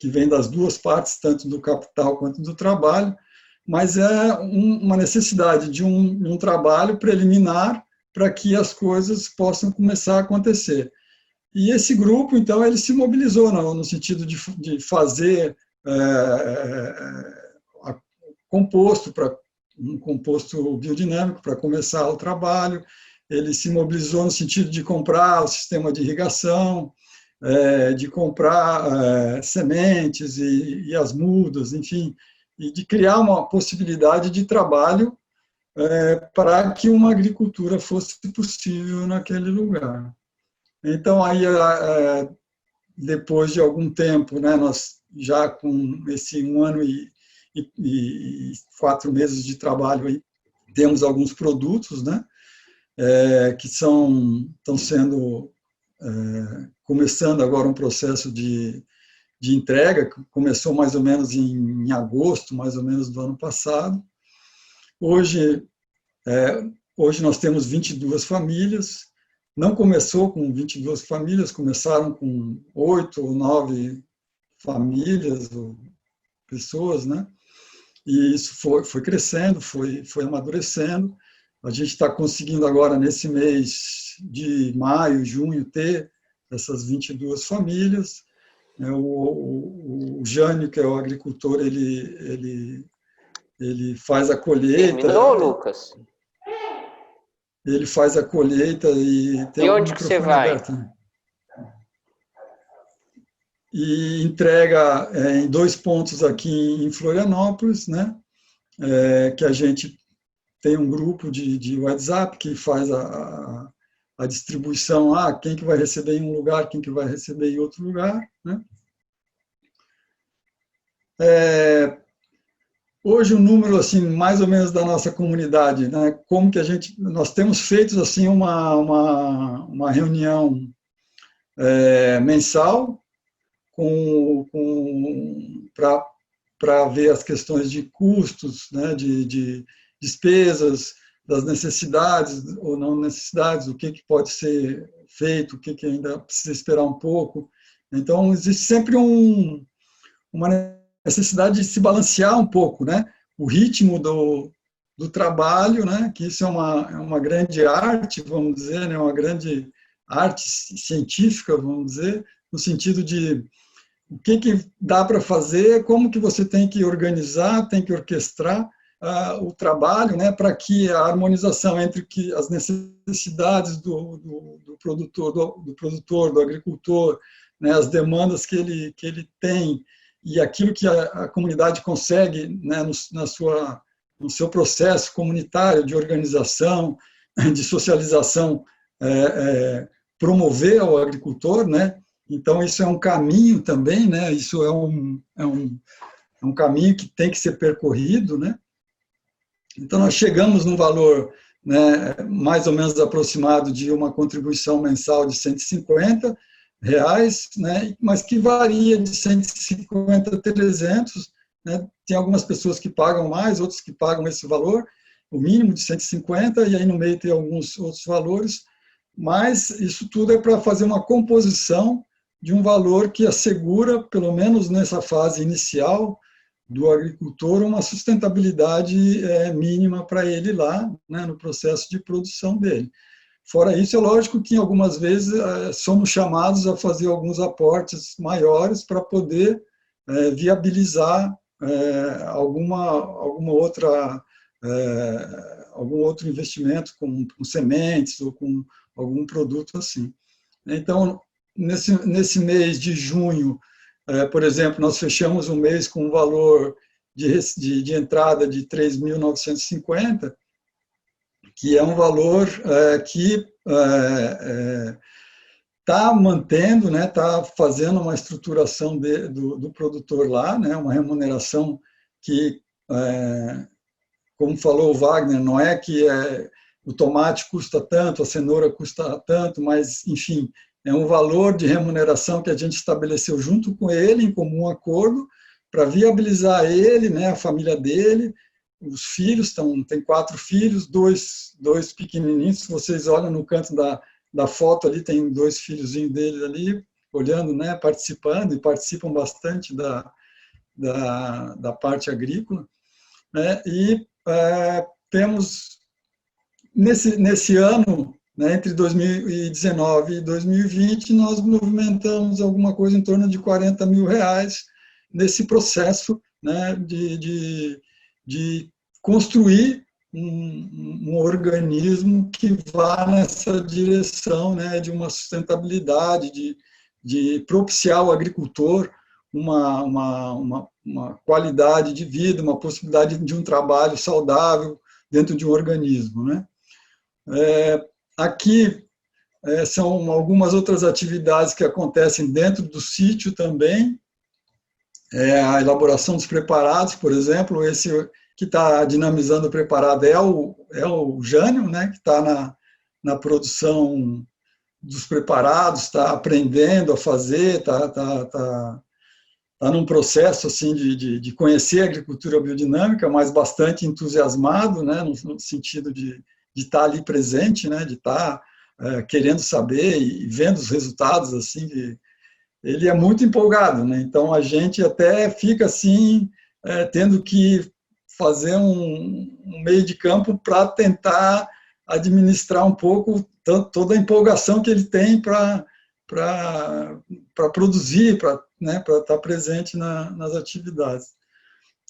vem das duas partes, tanto do capital quanto do trabalho, mas é uma necessidade de um trabalho preliminar para que as coisas possam começar a acontecer. E esse grupo, então, ele se mobilizou no sentido de fazer um composto biodinâmico para começar o trabalho. Ele se mobilizou no sentido de comprar o sistema de irrigação, de comprar sementes e as mudas, enfim, e de criar uma possibilidade de trabalho para que uma agricultura fosse possível naquele lugar. Então, aí, depois de algum tempo, né, nós já com esse 1 ano e 4 meses de trabalho, aí, temos alguns produtos, né, que estão sendo, começando agora um processo de entrega, que começou mais ou menos em agosto, mais ou menos do ano passado. Hoje nós temos 22 famílias, não começou com 22 famílias, começaram com 8 ou 9 famílias, ou pessoas, né? E isso foi crescendo, foi amadurecendo. A gente está conseguindo agora, nesse mês de maio, junho, ter essas 22 famílias. O Jânio, que é o agricultor, ele faz a colheita. Terminou, Lucas? Ele faz a colheita e tem um onde que você vai? Aberto, né? E entrega em 2 pontos aqui em Florianópolis, né? Que a gente tem um grupo de WhatsApp que faz a distribuição, quem que vai receber em um lugar, quem que vai receber em outro lugar, né? Hoje o número, assim, mais ou menos da nossa comunidade, né? Como que nós temos feito, assim, uma reunião mensal para ver as questões de custos, né? De despesas, das necessidades ou não necessidades, o que pode ser feito, o que ainda precisa esperar um pouco. Então, existe sempre uma necessidade de se balancear um pouco, né? O ritmo do trabalho, né? Que isso é uma grande arte, vamos dizer, né? Uma grande arte científica, vamos dizer, no sentido de o que dá para fazer, como que você tem que organizar, tem que orquestrar o trabalho, né, para que a harmonização entre as necessidades do produtor, do agricultor, né, as demandas que ele tem e aquilo que a comunidade consegue, né, no seu processo comunitário de organização, de socialização, promover ao agricultor, né? Então isso é um caminho também, né? Isso é um caminho que tem que ser percorrido, né? Então, nós chegamos num valor, né, mais ou menos aproximado de uma contribuição mensal de R$150, né, mas que varia de 150 a 300. Né, tem algumas pessoas que pagam mais, outros que pagam esse valor, o mínimo de 150, e aí no meio tem alguns outros valores, mas isso tudo é para fazer uma composição de um valor que assegura, pelo menos nessa fase inicial, do agricultor, uma sustentabilidade mínima para ele lá, né, no processo de produção dele. Fora isso, é lógico que algumas vezes somos chamados a fazer alguns aportes maiores para poder viabilizar algum outro investimento com sementes ou com algum produto assim. Então, nesse mês de junho, por exemplo, nós fechamos um mês com um valor de entrada de 3.950, que é um valor que está mantendo, né, está fazendo uma estruturação do produtor lá, né, uma remuneração que, como falou o Wagner, não é que o tomate custa tanto, a cenoura custa tanto, mas, enfim, é um valor de remuneração que a gente estabeleceu junto com ele, em comum acordo, para viabilizar ele, né, a família dele, os filhos, tem 4 filhos, dois pequenininhos, se vocês olham no canto da foto ali, tem 2 filhozinhos dele ali, olhando, né, participando, e participam bastante da parte agrícola, né, e temos, nesse ano, né, entre 2019 e 2020, nós movimentamos alguma coisa em torno de R$40 mil nesse processo, né, de construir um organismo que vá nessa direção, né, de uma sustentabilidade, de propiciar ao agricultor uma qualidade de vida, uma possibilidade de um trabalho saudável dentro de um organismo, né? Aqui são algumas outras atividades que acontecem dentro do sítio também, a elaboração dos preparados, por exemplo, esse que está dinamizando o preparado é o Jânio, né, que está na produção dos preparados, está aprendendo a fazer, está num processo assim, de conhecer a agricultura biodinâmica, mas bastante entusiasmado, né, no sentido de estar ali presente, né, de estar querendo saber e vendo os resultados, assim, ele é muito empolgado, né, então a gente até fica assim, tendo que fazer um meio de campo para tentar administrar um pouco toda a empolgação que ele tem para produzir, para estar presente nas atividades.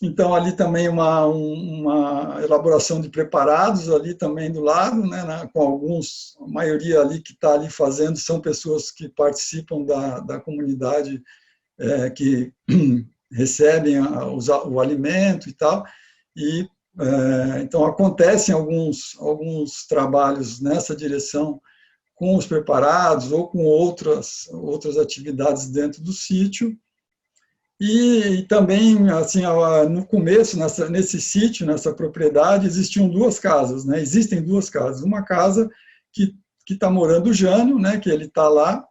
Então, ali também uma elaboração de preparados ali também do lado, né, com alguns, a maioria ali que está ali fazendo são pessoas que participam da comunidade, que recebem o alimento e tal, e então acontecem alguns trabalhos nessa direção com os preparados ou com outras atividades dentro do sítio. E também, assim, no começo, nesse sítio, nessa propriedade, existiam 2 casas, né? Existem 2 casas. Uma casa que está morando o Jânio, né? Que ele está lá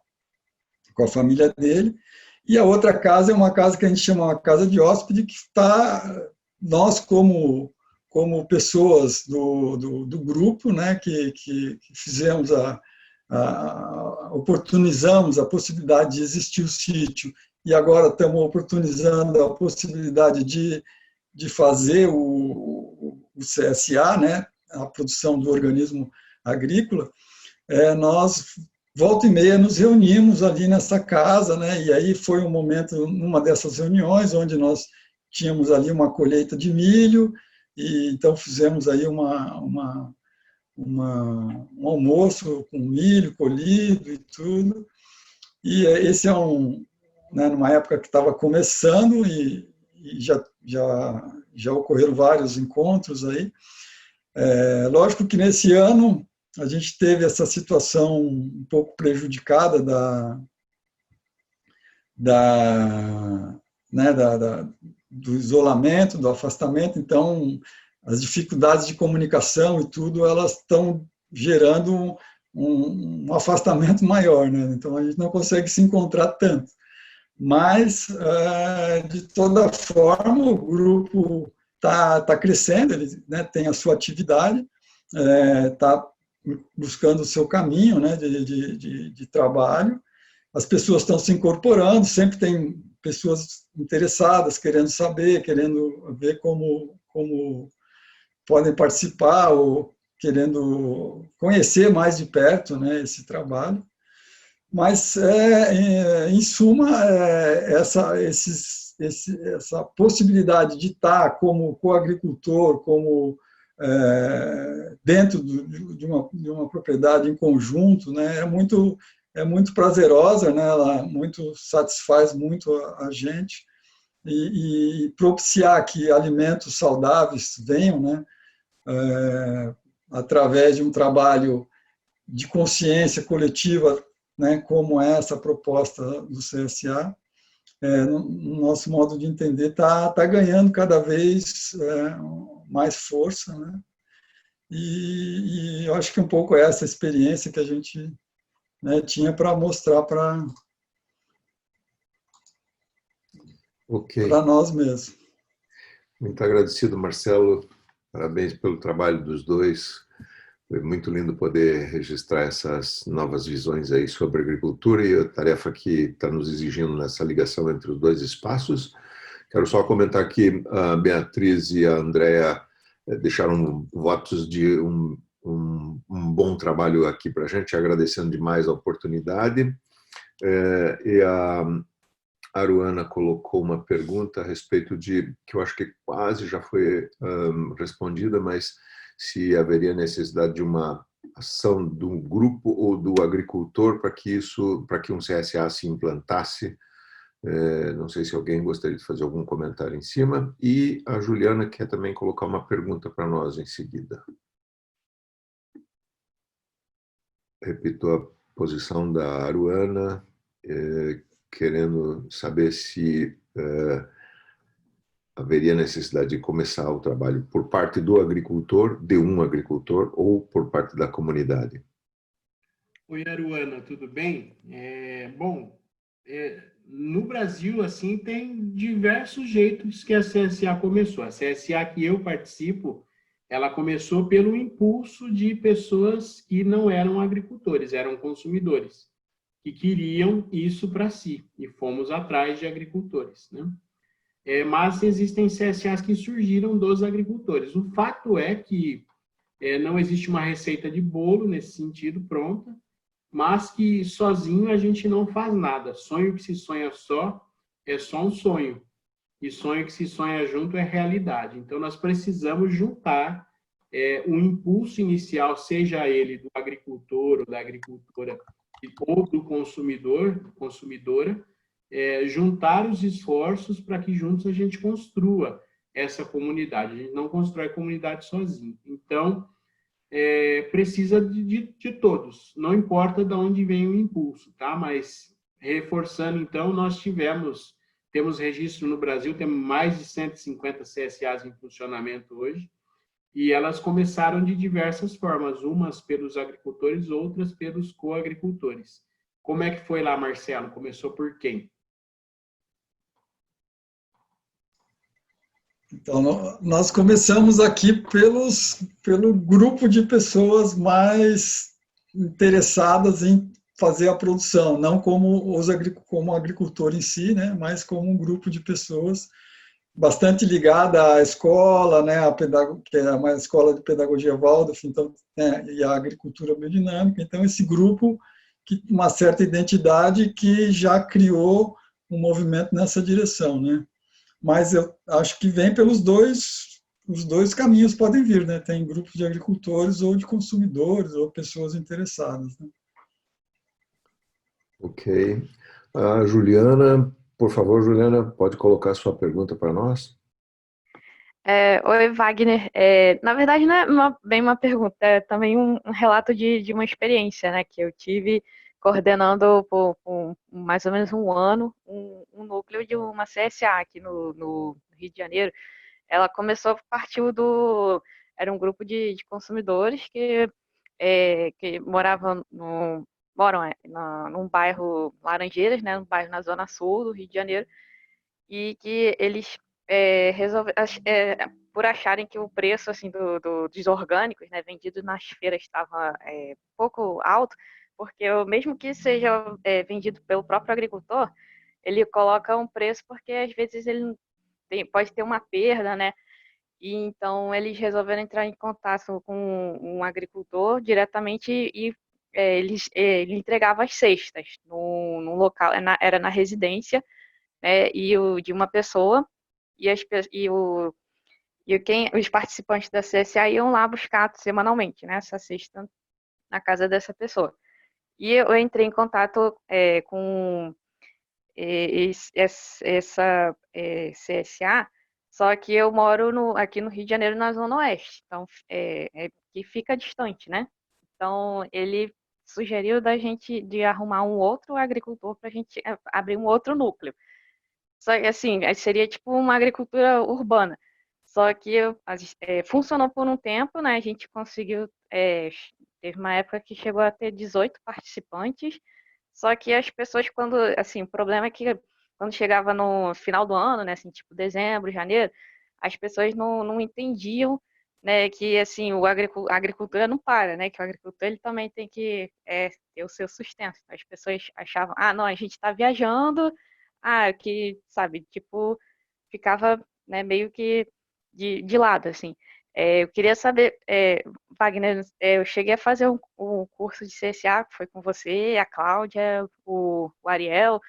com a família dele, e a outra casa é uma casa que a gente chama uma casa de hóspede, que está, nós como pessoas do grupo, né? Que fizemos oportunizamos a possibilidade de existir o sítio, e agora estamos oportunizando a possibilidade de fazer o CSA, né, a produção do organismo agrícola. Nós, volta e meia, nos reunimos ali nessa casa, né, e aí foi um momento, numa dessas reuniões, onde nós tínhamos ali uma colheita de milho, e então fizemos aí um almoço com milho colhido e tudo, e esse né, numa época que estava começando e já ocorreram vários encontros aí. Lógico que nesse ano a gente teve essa situação um pouco prejudicada do isolamento, do afastamento, então as dificuldades de comunicação e tudo, elas estão gerando um afastamento maior, né? Então a gente não consegue se encontrar tanto. Mas, de toda forma, o grupo está crescendo, ele, né, tem a sua atividade, está buscando o seu caminho, né, de trabalho, as pessoas estão se incorporando, sempre tem pessoas interessadas, querendo saber, querendo ver como podem participar, ou querendo conhecer mais de perto, né, esse trabalho. Mas, em suma, essa possibilidade de estar como coagricultor, como dentro de uma propriedade em conjunto, né, é muito é muito prazerosa, né? Ela muito satisfaz muito a gente e propiciar que alimentos saudáveis venham, né? Através de um trabalho de consciência coletiva, né? Como é essa proposta do CSA, no nosso modo de entender, tá ganhando cada vez mais força, né? E eu acho que um pouco essa experiência que a gente, né, tinha para mostrar para Ok. nós mesmos. Muito agradecido, Marcelo. Parabéns pelo trabalho dos dois. Foi muito lindo poder registrar essas novas visões aí sobre agricultura e a tarefa que está nos exigindo nessa ligação entre os dois espaços. Quero só comentar que a Beatriz e a Andrea deixaram votos de um bom trabalho aqui para a gente, agradecendo demais a oportunidade. E a Aruana colocou uma pergunta a respeito de, que eu acho que quase já foi respondida, mas se haveria necessidade de uma ação do grupo ou do agricultor para que um CSA se implantasse. Não sei se alguém gostaria de fazer algum comentário em cima. E a Juliana quer também colocar uma pergunta para nós em seguida. Repito a posição da Aruana, querendo saber se haveria necessidade de começar o trabalho por parte do agricultor, de um agricultor, ou por parte da comunidade. Oi, Aruana, tudo bem? No Brasil, assim, tem diversos jeitos que a CSA começou. A CSA que eu participo, ela começou pelo impulso de pessoas que não eram agricultores, eram consumidores, que queriam isso para si, e fomos atrás de agricultores, né? Mas existem CSAs que surgiram dos agricultores. O fato é que não existe uma receita de bolo nesse sentido pronta, mas que sozinho a gente não faz nada. Sonho que se sonha só é só um sonho, e sonho que se sonha junto é realidade. Então, nós precisamos juntar o impulso inicial, seja ele do agricultor ou da agricultora, ou do consumidor, consumidora, juntar os esforços para que juntos a gente construa essa comunidade. A gente não constrói comunidade sozinho. Então, precisa de todos, não importa de onde vem o impulso, tá? Mas, reforçando, então, temos registro no Brasil, temos mais de 150 CSAs em funcionamento hoje, e elas começaram de diversas formas, umas pelos agricultores, outras pelos coagricultores. Como é que foi lá, Marcelo? Começou por quem? Então, nós começamos aqui pelo grupo de pessoas mais interessadas em fazer a produção, não como como agricultor em si, né, mas como um grupo de pessoas bastante ligada à escola, né, que é uma escola de pedagogia Waldorf, então, e a agricultura biodinâmica. Então, esse grupo que uma certa identidade que já criou um movimento nessa direção, né? Mas eu acho que vem os dois caminhos podem vir, né? Tem grupos de agricultores ou de consumidores ou pessoas interessadas, né? Ok. A Juliana, por favor, Juliana, pode colocar sua pergunta para nós? Oi, Wagner. Na verdade, não é bem uma pergunta, é também um relato de uma experiência, né, que eu tive coordenando por mais ou menos um ano um núcleo de uma CSA aqui no Rio de Janeiro. Ela começou, partiu era um grupo de consumidores que moram num bairro Laranjeiras, né, num bairro na zona sul do Rio de Janeiro, e que eles por acharem que o preço assim dos orgânicos, né, vendidos nas feiras estava pouco alto, porque mesmo que seja vendido pelo próprio agricultor, ele coloca um preço porque às vezes ele pode ter uma perda, né? E então eles resolveram entrar em contato com um agricultor diretamente e ele entregava as cestas no local, era na residência, né, de uma pessoa, e, os participantes da CSA iam lá buscar semanalmente, né, essa cesta na casa dessa pessoa. E eu entrei em contato com essa CSA, só que eu moro aqui no Rio de Janeiro, na Zona Oeste, então que fica distante, né? Então ele sugeriu da gente de arrumar um outro agricultor para a gente abrir um outro núcleo. Só que assim, seria tipo uma agricultura urbana. Só que funcionou por um tempo, né? A gente conseguiu. Teve uma época que chegou a ter 18 participantes. Só que as pessoas, quando. Assim, o problema é que quando chegava no final do ano, né? Assim, tipo dezembro, janeiro, as pessoas não entendiam, né? Que assim, a agricultura não para, né? Que o agricultor ele também tem que ter o seu sustento. As pessoas achavam, ah, não, a gente está viajando que, sabe, tipo, ficava, né, meio que de lado, assim. Eu queria saber, Wagner, eu cheguei a fazer um curso de CSA, que foi com você, a Cláudia, o Ariel,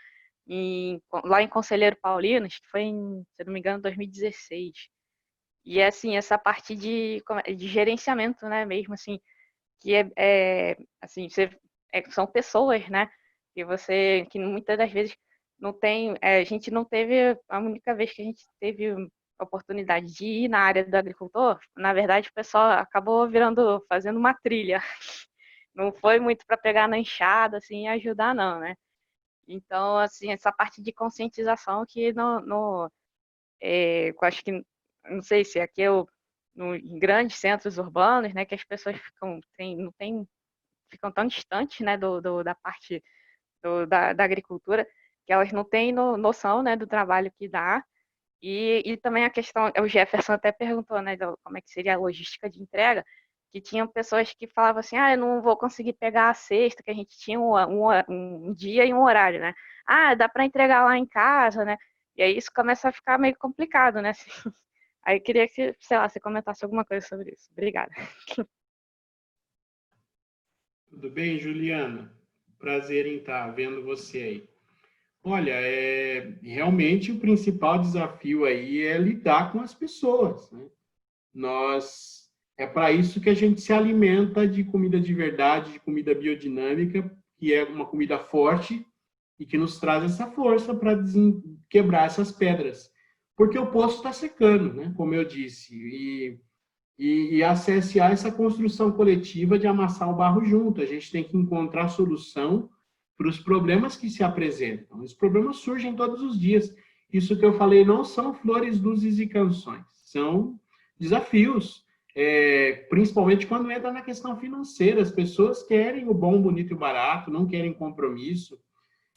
lá em Conselheiro Paulino, acho que foi em, se eu não me engano, 2016. E, assim, essa parte de gerenciamento, né, mesmo, assim, que assim, são pessoas, né, que muitas das vezes não tem, a gente não teve, a única vez que a gente teve a oportunidade de ir na área do agricultor, na verdade o pessoal acabou fazendo uma trilha, não foi muito para pegar na enxada, assim, e ajudar não, né. Então, assim, essa parte de conscientização que eu acho que, não sei se aqui em grandes centros urbanos, né, que as pessoas não tem ficam tão distantes, né, da parte da agricultura, que elas não têm noção, né, do trabalho que dá. E também a questão, o Jefferson até perguntou, né, como é que seria a logística de entrega, que tinham pessoas que falavam assim, eu não vou conseguir pegar a cesta, que a gente tinha um dia e um horário, né? Dá para entregar lá em casa, né? E aí isso começa a ficar meio complicado, né? Aí eu queria que, sei lá, você comentasse alguma coisa sobre isso. Obrigada. Tudo bem, Juliana? Prazer em estar vendo você aí. Olha, realmente o principal desafio aí é lidar com as pessoas, né? É para isso que a gente se alimenta de comida de verdade, de comida biodinâmica, que é uma comida forte e que nos traz essa força para quebrar essas pedras. Porque o poço está secando, né? Como eu disse. E a CSA é essa construção coletiva de amassar o barro junto. A gente tem que encontrar solução para os problemas que se apresentam. Os problemas surgem todos os dias. Isso que eu falei não são flores, luzes e canções, são desafios, principalmente quando entra na questão financeira. As pessoas querem o bom, bonito e barato, não querem compromisso.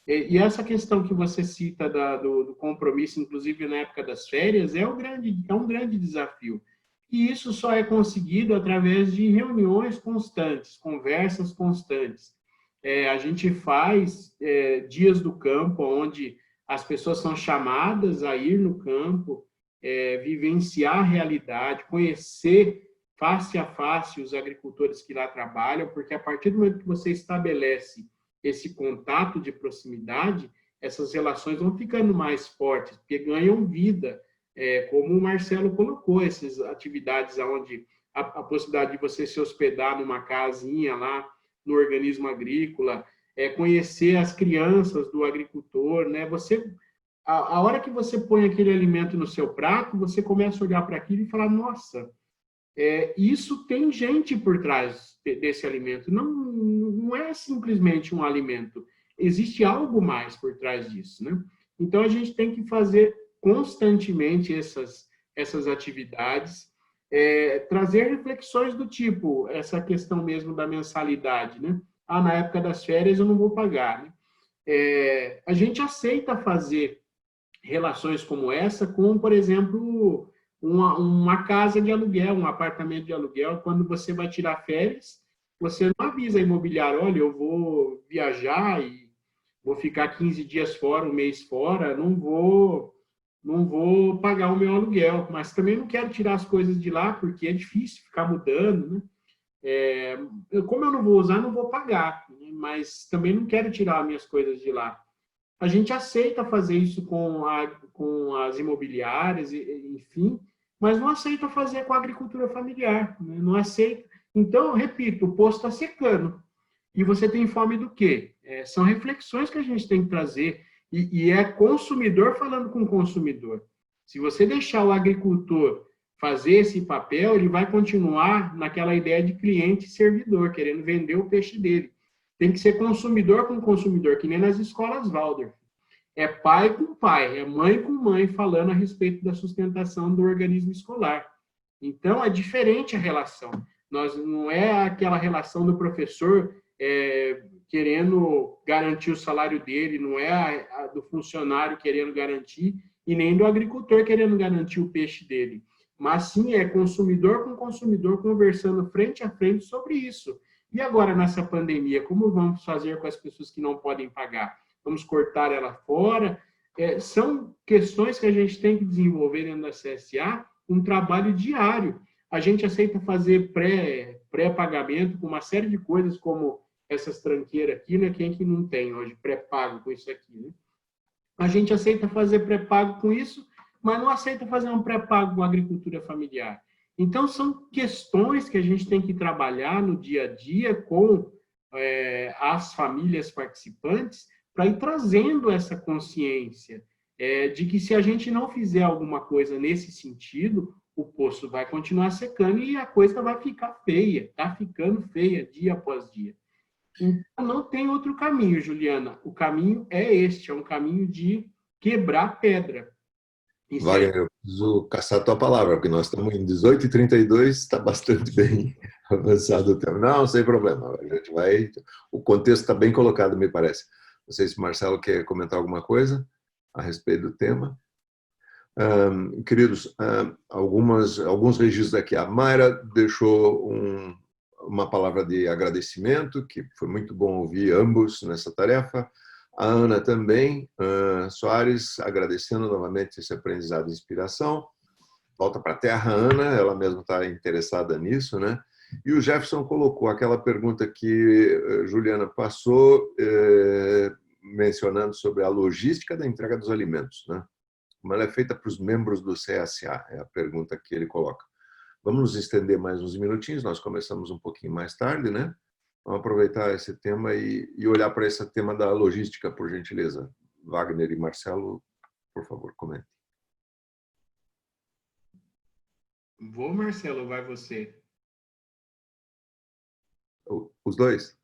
E essa questão que você cita do compromisso, inclusive na época das férias, é um grande desafio. E isso só é conseguido através de reuniões constantes, conversas constantes. A gente faz dias do campo, onde as pessoas são chamadas a ir no campo, vivenciar a realidade, conhecer face a face os agricultores que lá trabalham, porque a partir do momento que você estabelece esse contato de proximidade, essas relações vão ficando mais fortes, porque ganham vida. Como o Marcelo colocou, essas atividades onde a possibilidade de você se hospedar numa casinha lá no organismo agrícola, conhecer as crianças do agricultor, né? A hora que você põe aquele alimento no seu prato, você começa a olhar para aquilo e falar, nossa, isso tem gente por trás desse alimento. Não é simplesmente um alimento, existe algo mais por trás disso, né? Então, a gente tem que fazer constantemente essas atividades, trazer reflexões do tipo, essa questão mesmo da mensalidade, né? Na época das férias eu não vou pagar, né? A gente aceita fazer relações como essa com, por exemplo, uma casa de aluguel, um apartamento de aluguel. Quando você vai tirar férias, você não avisa a imobiliária, olha, eu vou viajar e vou ficar 15 dias fora, um mês fora, não vou pagar o meu aluguel, mas também não quero tirar as coisas de lá, porque é difícil ficar mudando, né? Como eu não vou usar, não vou pagar, né? Mas também não quero tirar minhas coisas de lá. A gente aceita fazer isso com as imobiliárias, enfim, mas não aceita fazer com a agricultura familiar, né? Não aceita. Então, eu repito, o poço está secando. E você tem fome do quê? São reflexões que a gente tem que trazer, e é consumidor falando com consumidor. Se você deixar o agricultor fazer esse papel, ele vai continuar naquela ideia de cliente e servidor, querendo vender o peixe dele. Tem que ser consumidor com consumidor, que nem nas escolas Waldorf. É pai com pai, é mãe com mãe, falando a respeito da sustentação do organismo escolar. Então, é diferente a relação. Não é aquela relação do professor querendo garantir o salário dele, não é a do funcionário querendo garantir, e nem do agricultor querendo garantir o peixe dele. Mas sim, é consumidor com consumidor conversando frente a frente sobre isso. E agora, nessa pandemia, como vamos fazer com as pessoas que não podem pagar? Vamos cortar ela fora? São questões que a gente tem que desenvolver dentro da CSA, um trabalho diário. A gente aceita fazer pré-pagamento com uma série de coisas, como essas tranqueiras aqui, né? Quem que não tem hoje pré-pago com isso aqui, né? A gente aceita fazer pré-pago com isso, mas não aceita fazer um pré-pago com a agricultura familiar. Então, são questões que a gente tem que trabalhar no dia a dia com as famílias participantes, para ir trazendo essa consciência de que se a gente não fizer alguma coisa nesse sentido, o poço vai continuar secando e a coisa vai ficar feia, está ficando feia dia após dia. Então, não tem outro caminho, Juliana. O caminho é este, é um caminho de quebrar pedra. Wagner, eu preciso caçar a tua palavra, porque nós estamos em 18h32, está bastante bem avançado o tempo. Não, sem problema, a gente vai... O contexto está bem colocado, me parece. Não sei se o Marcelo quer comentar alguma coisa a respeito do tema. Queridos, alguns registros aqui. A Mayra deixou uma palavra de agradecimento, que foi muito bom ouvir ambos nessa tarefa. A Ana também, Soares, agradecendo novamente esse aprendizado e inspiração. Volta para a terra, Ana, ela mesma está interessada nisso, né? E o Jefferson colocou aquela pergunta que Juliana passou, mencionando sobre a logística da entrega dos alimentos, né? Como ela é feita para os membros do CSA, é a pergunta que ele coloca. Vamos nos estender mais uns minutinhos, nós começamos um pouquinho mais tarde, né? Vamos aproveitar esse tema e olhar para esse tema da logística, por gentileza. Wagner e Marcelo, por favor, comentem. Vou, Marcelo, vai você. Os dois?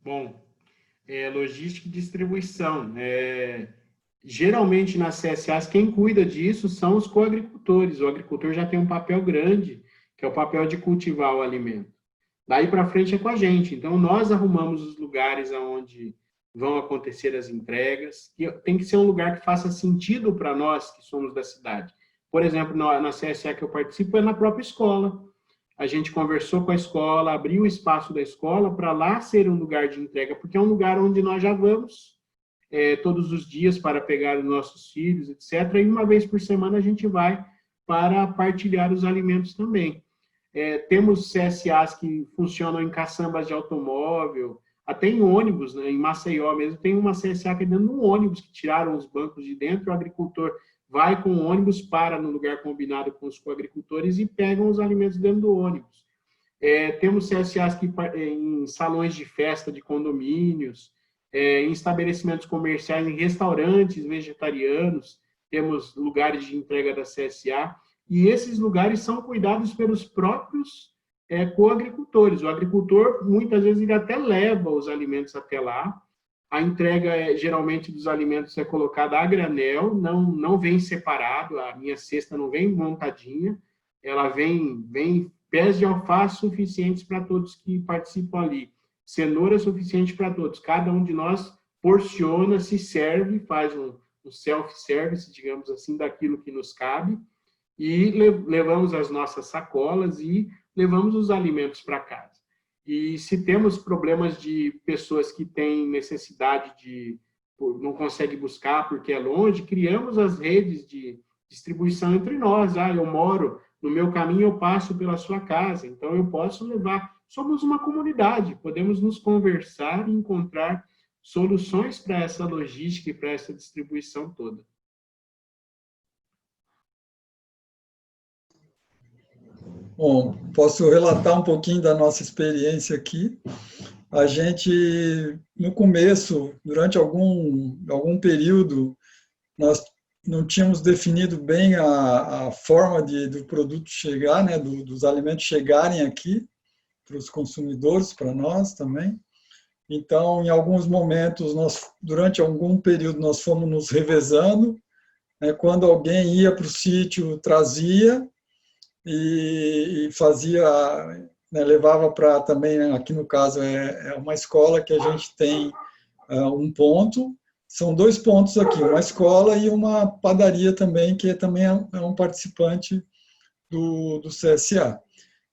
Bom, logística e distribuição. Geralmente, nas CSAs, quem cuida disso são os coagricultores. O agricultor já tem um papel grande, que é o papel de cultivar o alimento. Daí para frente é com a gente. Então, nós arrumamos os lugares onde vão acontecer as entregas. E tem que ser um lugar que faça sentido para nós que somos da cidade. Por exemplo, na CSA que eu participo, é na própria escola. A gente conversou com a escola, abriu o espaço da escola para lá ser um lugar de entrega, porque é um lugar onde nós já vamos todos os dias para pegar os nossos filhos, etc. E uma vez por semana a gente vai para partilhar os alimentos também. Temos CSAs que funcionam em caçambas de automóvel, até em ônibus, né? Em Maceió mesmo, tem uma CSA que é dentro de um ônibus, que tiraram os bancos de dentro, o agricultor vai com o ônibus, para no lugar combinado com os coagricultores e pegam os alimentos dentro do ônibus. Temos CSAs que, em salões de festa de condomínios, em estabelecimentos comerciais, em restaurantes vegetarianos, temos lugares de entrega da CSA, e esses lugares são cuidados pelos próprios coagricultores. O agricultor, muitas vezes, ele até leva os alimentos até lá. A entrega, geralmente, dos alimentos é colocada a granel, não vem separado, a minha cesta não vem montadinha, ela vem pés de alface suficientes para todos que participam ali, cenoura suficiente para todos. Cada um de nós porciona, se serve, faz um self-service, digamos assim, daquilo que nos cabe, e levamos as nossas sacolas e levamos os alimentos para casa. E se temos problemas de pessoas que têm necessidade não conseguem buscar porque é longe, criamos as redes de distribuição entre nós. Eu moro, no meu caminho eu passo pela sua casa, então eu posso levar. Somos uma comunidade, podemos nos conversar e encontrar soluções para essa logística e para essa distribuição toda. Bom, posso relatar um pouquinho da nossa experiência aqui. a gente, no começo, durante algum período, nós não tínhamos definido bem a forma do produto chegar, né, dos alimentos chegarem aqui para os consumidores, para nós também. Então, em alguns momentos, durante algum período, nós fomos nos revezando, né, quando alguém ia para o sítio, trazia e fazia, né, levava para também, aqui no caso é uma escola que a gente tem um ponto, são 2 pontos aqui, uma escola e uma padaria também, que também é um participante do CSA.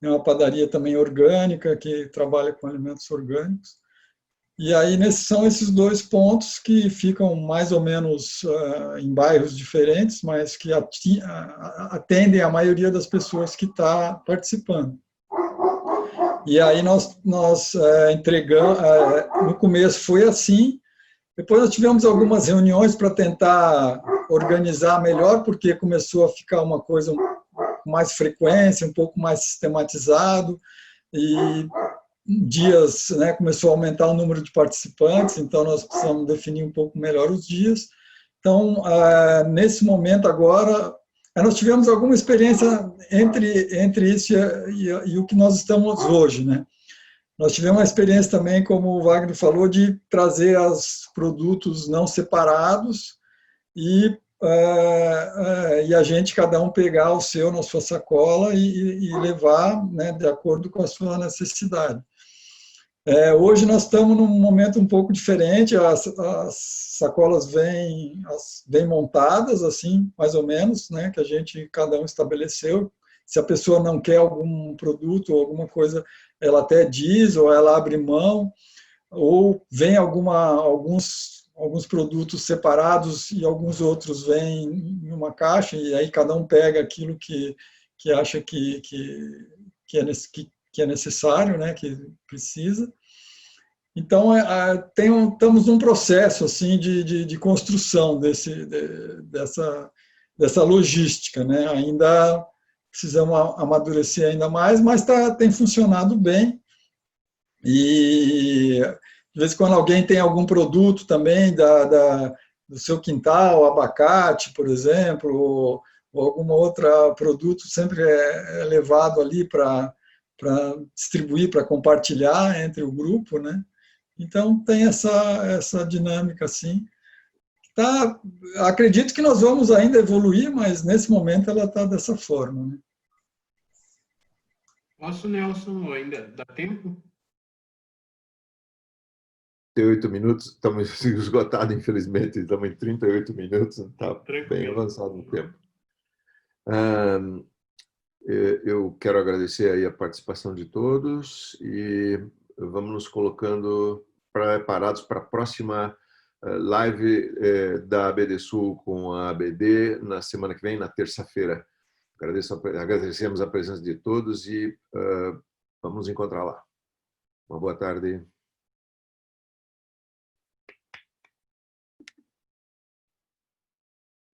É uma padaria também orgânica, que trabalha com alimentos orgânicos. E aí são esses 2 pontos que ficam mais ou menos em bairros diferentes, mas que atendem a maioria das pessoas que está participando. E aí nós entregamos, no começo foi assim, depois nós tivemos algumas reuniões para tentar organizar melhor, porque começou a ficar uma coisa com mais frequência, um pouco mais sistematizado, e dias, né, começou a aumentar o número de participantes, então nós precisamos definir um pouco melhor os dias. Então, nesse momento agora, nós tivemos alguma experiência entre isso e o que nós estamos hoje, né? Nós tivemos uma experiência também, como o Wagner falou, de trazer os produtos não separados e a gente, cada um pegar o seu na sua sacola e levar, né, de acordo com a sua necessidade. Hoje nós estamos num momento um pouco diferente, as sacolas vêm montadas, assim, mais ou menos, né, que cada um estabeleceu. Se a pessoa não quer algum produto ou alguma coisa, ela até diz, ou ela abre mão, ou vem alguns produtos separados e alguns outros vêm em uma caixa, e aí cada um pega aquilo que acha que é necessário, né, que precisa. Então, estamos num processo assim de construção dessa logística, né? Ainda precisamos amadurecer ainda mais, mas tem funcionado bem. E de vez em quando alguém tem algum produto também do seu quintal, abacate, por exemplo, ou algum outro produto, sempre é levado ali para distribuir, para compartilhar entre o grupo, né? Então, tem essa dinâmica, assim. Acredito que nós vamos ainda evoluir, mas nesse momento ela está dessa forma, né? Posso, Nelson, ainda dá tempo? 38 minutos, estamos esgotados, infelizmente, estamos em 38 minutos, está bem avançado no tempo. Eu quero agradecer aí a participação de todos e vamos nos colocando preparados para a próxima live da ABD Sul com a ABD na semana que vem, na terça-feira. Agradecemos a presença de todos e vamos nos encontrar lá. Uma boa tarde.